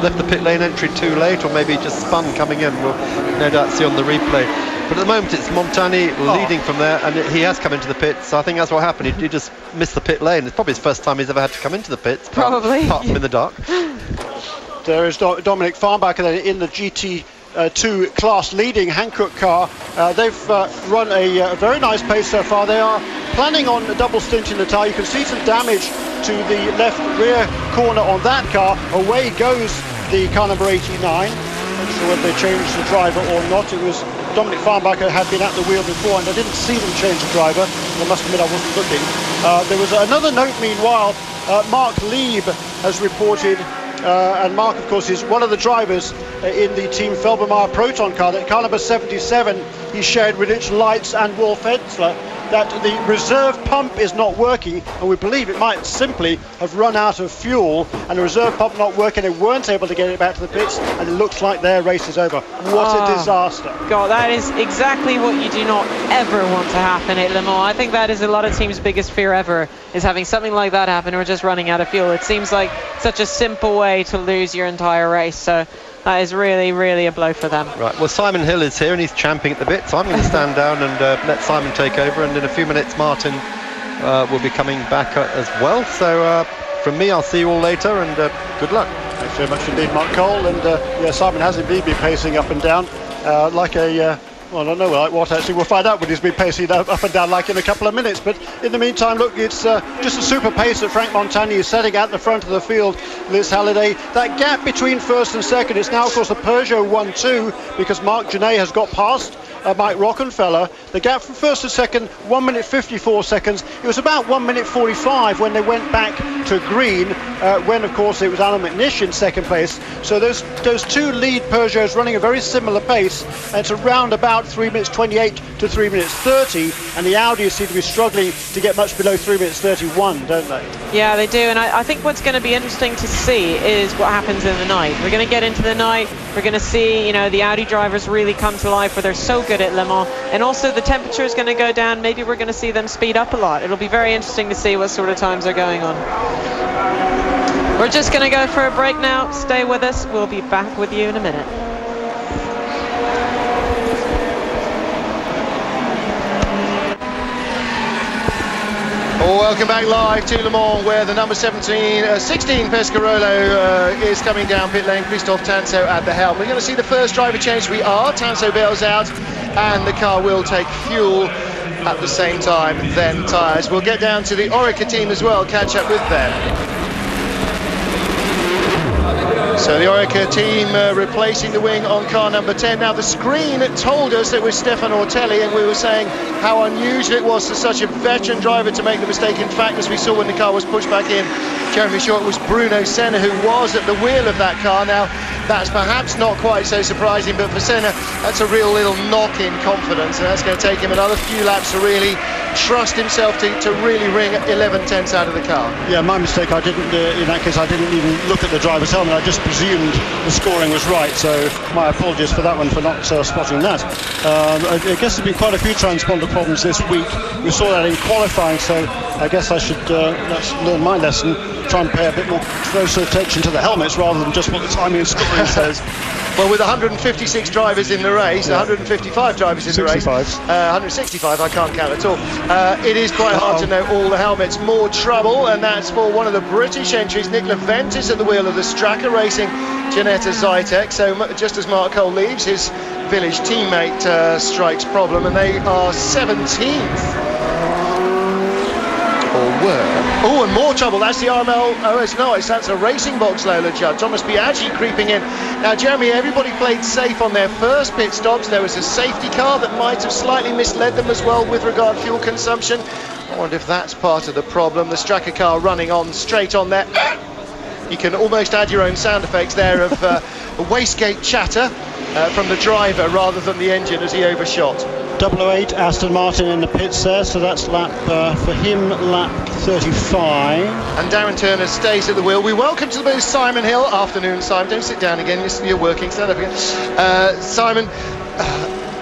left the pit lane entry too late, or maybe just spun coming in. We'll no doubt see on the replay. But at the moment it's Montani leading from there, and he has come into the pits. So I think that's what happened. He just missed the pit lane. It's probably his first time he's ever had to come into the pits. Probably. Apart from in the dark. There is Dominic Farnbacher in the GT2 class leading Hankook car. They've run a very nice pace so far. They are planning on a double stint in the tyre. You can see some damage to the left rear corner on that car. Away goes the car number 89. Not sure whether they changed the driver or not. It was Dominic Farnbacher had been at the wheel before, and I didn't see them change the driver. I must admit I wasn't looking. There was another note meanwhile. Mark Lieb has reported, and Mark, of course, is one of the drivers in the Team Felbermayr Proton car. That car number 77, he shared with Rich Lights and Wolf Etzler. that the reserve pump is not working, and we believe it might simply have run out of fuel, and the reserve pump not working, they weren't able to get it back to the pits, and it looks like their race is over. What a disaster. God, that is exactly what you do not ever want to happen at Le Mans. I think that is a lot of teams' biggest fear ever, is having something like that happen or just running out of fuel. It seems like such a simple way to lose your entire race, so that is really, really a blow for them. Right, well, Simon Hill is here and he's champing at the bit, so I'm going to stand down and let Simon take over, and in a few minutes Martin will be coming back as well. So from me, I'll see you all later, and good luck. Thanks very much indeed, Mark Cole. And yeah, Simon has indeed been pacing up and down like a... well, I don't know like what actually. We'll find out when he's been pacing up and down like in a couple of minutes. But in the meantime, look, it's just a super pace that Frank Montagny is setting at the front of the field this Halliday. That gap between first and second, it's now, of course, the Peugeot 1-2 because Marc Genet has got past Mike Rockenfeller. The gap from first to second, 1 minute 54 seconds. It was about 1 minute 45 when they went back to green, when, of course, it was Alan McNish in second place. So those two lead Peugeots running a very similar pace. And it's around about 3 minutes 28 to 3 minutes 30, and the Audis seem to be struggling to get much below 3 minutes 31, don't they? Yeah, they do, and I think what's going to be interesting to see is what happens in the night. We're going to get into the night, we're going to see, you know, the Audi drivers really come to life where they're so good at Le Mans, and also the temperature is going to go down. Maybe we're going to see them speed up a lot. It'll be very interesting to see what sort of times are going on. We're just going to go for a break now. Stay with us, we'll be back with you in a minute. Welcome back live to Le Mans, where the number 16 Pescarolo is coming down pit lane. Christophe Tanso at the helm. We're going to see the first driver change. We are. Tanso bails out, and the car will take fuel at the same time, then tyres. We'll get down to the Orica team as well, catch up with them. So the Orica team replacing the wing on car number 10. Now the screen told us that it was Stefan Ortelli, and we were saying how unusual it was for such a veteran driver to make the mistake. In fact, as we saw when the car was pushed back in, Jeremy Shaw, it was Bruno Senna who was at the wheel of that car. Now that's perhaps not quite so surprising, but for Senna that's a real little knock in confidence, and that's going to take him another few laps to really trust himself to really wring 11 tenths out of the car. Yeah, my mistake. I didn't in that case I didn't even look at the driver's helmet. I just presumed the scoring was right, so my apologies for that one, for not spotting that. I guess there's been quite a few transponder problems this week. We saw that in qualifying, so I guess I should learn my lesson, try and pay a bit more closer attention to the helmets rather than just what the timing and scoring says. Well, with 156 drivers in the race, yeah. 155 drivers in the race, 165, I can't count at all. It is quite hard to know all the helmets. More trouble, and that's for one of the British entries. Nick Leventis at the wheel of the Straka Racing Ginetta Zytek. So just as Mark Cole leaves, his village teammate strikes problem, and they are 17th. Oh, and more trouble. That's the RML OS Noise. That's a Racing Box Lola judge. Thomas Biaggi creeping in. Now, Jeremy, everybody played safe on their first pit stops. There was a safety car that might have slightly misled them as well with regard to fuel consumption. I wonder if that's part of the problem. The Straka car running on straight on there. You can almost add your own sound effects there of a wastegate chatter from the driver rather than the engine as he overshot. 008 Aston Martin in the pits there, so that's lap for him, lap 35. And Darren Turner stays at the wheel. We welcome to the booth Simon Hill. Afternoon, Simon. Don't sit down again. You're working. Stand up again. Simon,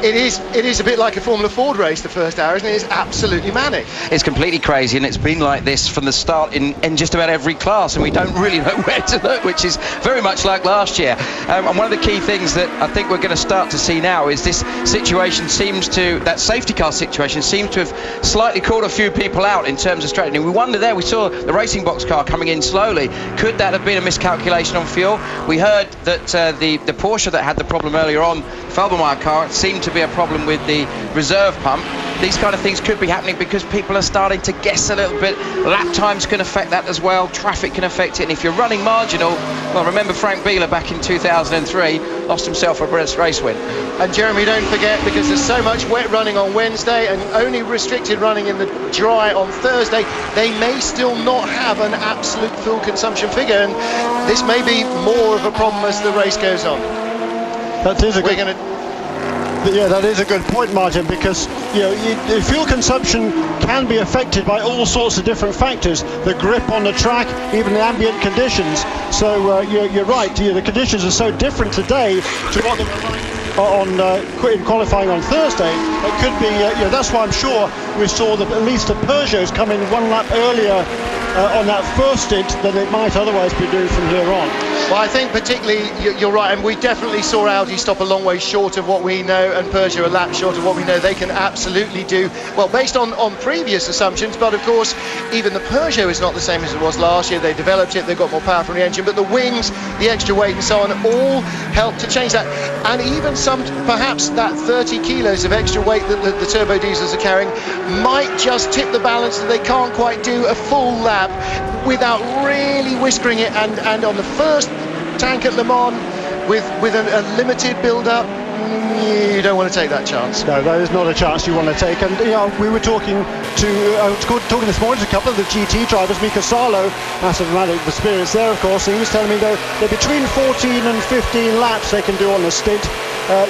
it is a bit like a Formula Ford race, the first hour, isn't it? It's absolutely manic. It's completely crazy, and it's been like this from the start in just about every class, and we don't really know where to look, which is very much like last year. And one of the key things that I think we're going to start to see now is this situation that safety car situation seems to have slightly caught a few people out in terms of strategy. We wonder there, we saw the Racing Box car coming in slowly. Could that have been a miscalculation on fuel? We heard that the Porsche that had the problem earlier on, Felbermeyer car, seemed to be a problem with the reserve pump. These kind of things could be happening because people are starting to guess a little bit. Lap times can affect that as well. Traffic can affect it. And if you're running marginal, well, remember Frank Bieler back in 2003 lost himself a race win. And Jeremy, don't forget, because there's so much wet running on Wednesday and only restricted running in the dry on Thursday, they may still not have an absolute fuel consumption figure, and this may be more of a problem as the race goes on. That is a good... Yeah, that is a good point, Martin, because fuel consumption can be affected by all sorts of different factors, the grip on the track, even the ambient conditions. So you're right, the conditions are so different today to what they were like in qualifying on Thursday. It could be, that's why I'm sure we saw at least the Peugeots come in 1 lap earlier on that first stint than it might otherwise be doing from here on. Well, I think particularly you're right, and we definitely saw Audi stop a long way short of what we know, and Peugeot a lap short of what we know. They can absolutely do well based on previous assumptions, but of course even the Peugeot is not the same as it was last year. They developed it, they've got more power from the engine, but the wings, the extra weight and so on all help to change that, and even perhaps that 30 kilos of extra weight that the turbo diesels are carrying might just tip the balance that they can't quite do a full lap without really whiskering it, and on the first tank at Le Mans with a limited build-up, you don't want to take that chance. No, that is not a chance you want to take. And we were talking this morning to a couple of the GT drivers. Mika Salo has a dramatic experience there, of course, and he was telling me they're between 14 and 15 laps they can do on a stint.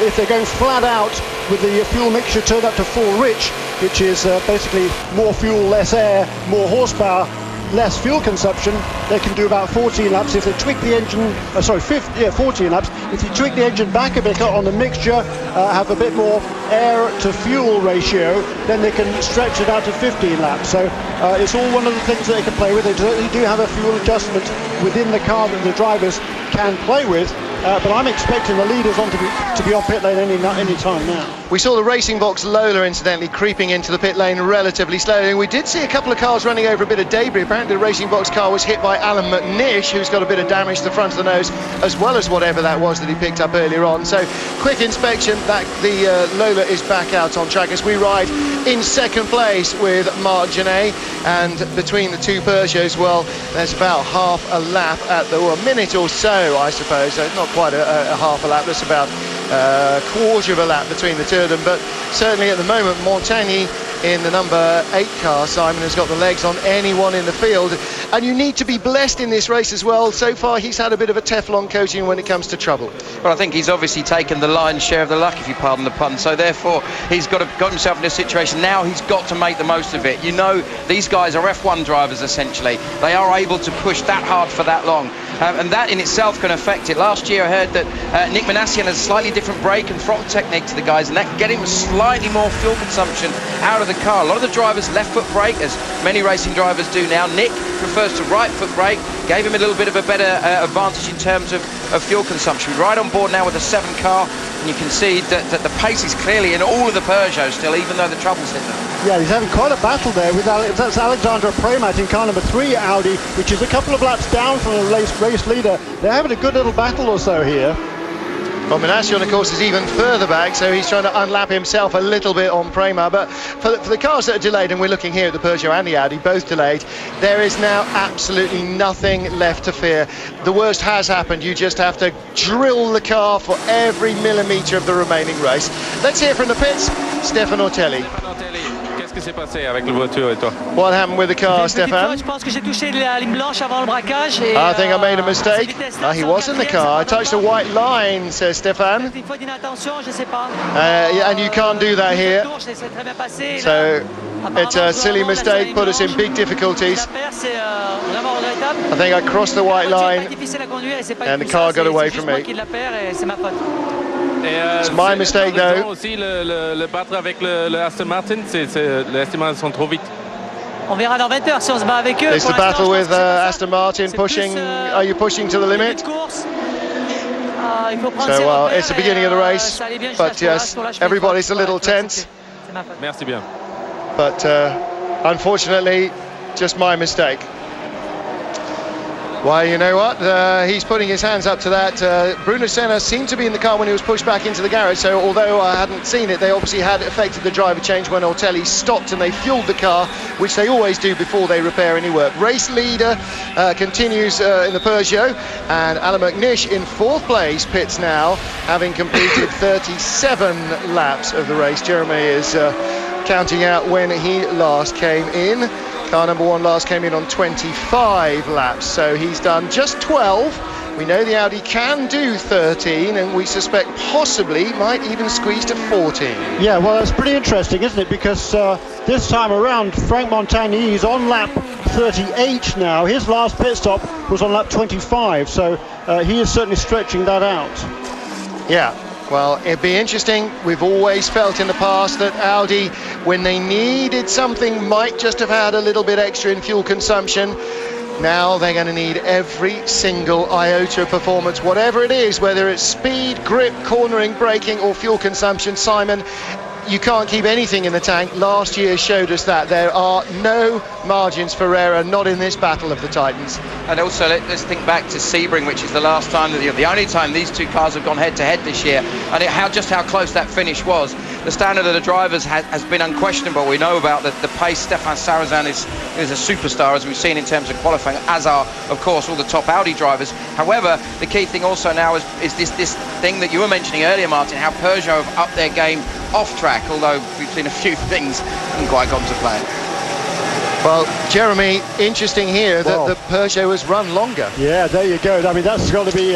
If they're going flat out with the fuel mixture turned up to full rich, which is basically more fuel, less air, more horsepower, less fuel consumption, they can do about 14 laps. If they tweak the engine, 14 laps. If you tweak the engine back a bit on the mixture, have a bit more air to fuel ratio, then they can stretch it out to 15 laps. So it's all one of the things that they can play with. They do have a fuel adjustment within the car that the drivers can play with. But I'm expecting the leaders to be on pit lane any time now. We saw the Racing Box Lola, incidentally, creeping into the pit lane relatively slowly. We did see a couple of cars running over a bit of debris. Apparently the Racing Box car was hit by Alan McNish, who's got a bit of damage to the front of the nose, as well as whatever that was that he picked up earlier on. So quick inspection, that the Lola is back out on track as we ride in second place with Marc Genet, and between the two Peugeots, well, there's about half a lap a minute or so, I suppose. So not quite a half a lap, that's about a quarter of a lap between the two of them, but certainly at the moment Montagny in the number 8 car, Simon, has got the legs on anyone in the field, and you need to be blessed in this race as well. So far he's had a bit of a Teflon coating when it comes to trouble. Well, I think he's obviously taken the lion's share of the luck, if you pardon the pun, so therefore he's got himself in a situation now he's got to make the most of it. These guys are F1 drivers essentially. They are able to push that hard for that long, and that in itself can affect it. Last year I heard that Nick Manassian has a slightly different brake and throttle technique to the guys, and that can get him slightly more fuel consumption out of the car. A lot of the drivers left foot brake, as many racing drivers do now. Nick prefers to right foot brake, gave him a little bit of a better advantage in terms of fuel consumption. Right on board now with the 7 car, and you can see that the pace is clearly in all of the Peugeots still, even though the trouble's hit them. Yeah, he's having quite a battle there with that's Alexander Premat in car number 3 Audi, which is a couple of laps down from the race leader. They're having a good little battle or so here. Well, Manassian, of course, is even further back, so he's trying to unlap himself a little bit on Prema. But for the cars that are delayed, and we're looking here at the Peugeot and the Audi, both delayed, there is now absolutely nothing left to fear. The worst has happened. You just have to drill the car for every millimetre of the remaining race. Let's hear from the pits, Stefan Ortelli. Qu'est-ce qui s'est passé avec la voiture et toi? What happened with the car, Stefan? Je pense que j'ai touché la ligne blanche avant le braquage. I think I made a mistake. He was in the car. I touched a white line, says Stefan. And you can't do that here. So it's a silly mistake, put us in big difficulties. I think I crossed the white line and the car got away from me. It's my mistake though. Aussi le battre avec le Aston Martin, les Aston Martin sont trop vite. On verra dans 20 heures si on se bat avec eux. It's the battle with Aston Martin pushing. Are you pushing to the limit? So well, it's the beginning of the race, but yes, everybody's a little tense. Merci bien. But unfortunately, just my mistake. Well, you know what? He's putting his hands up to that. Bruno Senna seemed to be in the car when he was pushed back into the garage, so although I hadn't seen it, they obviously had affected the driver change when Ortelli stopped and they fueled the car, which they always do before they repair any work. Race leader continues in the Peugeot, and Alan McNish in 4th place pits now, having completed 37 laps of the race. Jeremy is counting out when he last came in. Car number 1 last came in on 25 laps, so he's done just 12 We know the Audi can do 13, and we suspect possibly might even squeeze to 14. Yeah, well, that's pretty interesting, isn't it? Because this time around, Frank Montagny is on lap 38 now. His last pit stop was on lap 25, so he is certainly stretching that out. Yeah, well, it'd be interesting. We've always felt in the past that Audi, when they needed something, might just have had a little bit extra in fuel consumption. Now they're going to need every single iota of performance, whatever it is, whether it's speed, grip, cornering, braking or fuel consumption. Simon, you can't keep anything in the tank. Last year showed us that. There are no margins for error, not in this battle of the Titans. And also let's think back to Sebring, which is the last time, the only time these two cars have gone head-to-head this year, and just how close that finish was. The standard of the drivers has been unquestionable. We know about the pace. Stefan Sarrazin is a superstar, as we've seen in terms of qualifying, as are, of course, all the top Audi drivers. However, the key thing also now is this thing that you were mentioning earlier, Martin, how Peugeot have upped their game off track, although we've seen a few things haven't quite gone to plan. Well, Jeremy, interesting here that the Peugeot has run longer. Yeah, there you go. I mean, that's got to be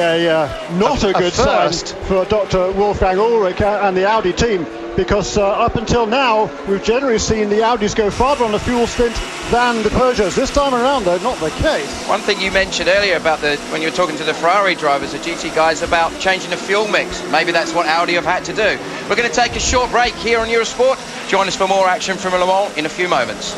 not a good sign for Dr. Wolfgang Ulrich and the Audi team, because up until now, we've generally seen the Audis go farther on the fuel stint than the Peugeots. This time around, though, not the case. One thing you mentioned earlier about when you were talking to the Ferrari drivers, the GT guys, about changing the fuel mix. Maybe that's what Audi have had to do. We're going to take a short break here on Eurosport. Join us for more action from Le Mans in a few moments.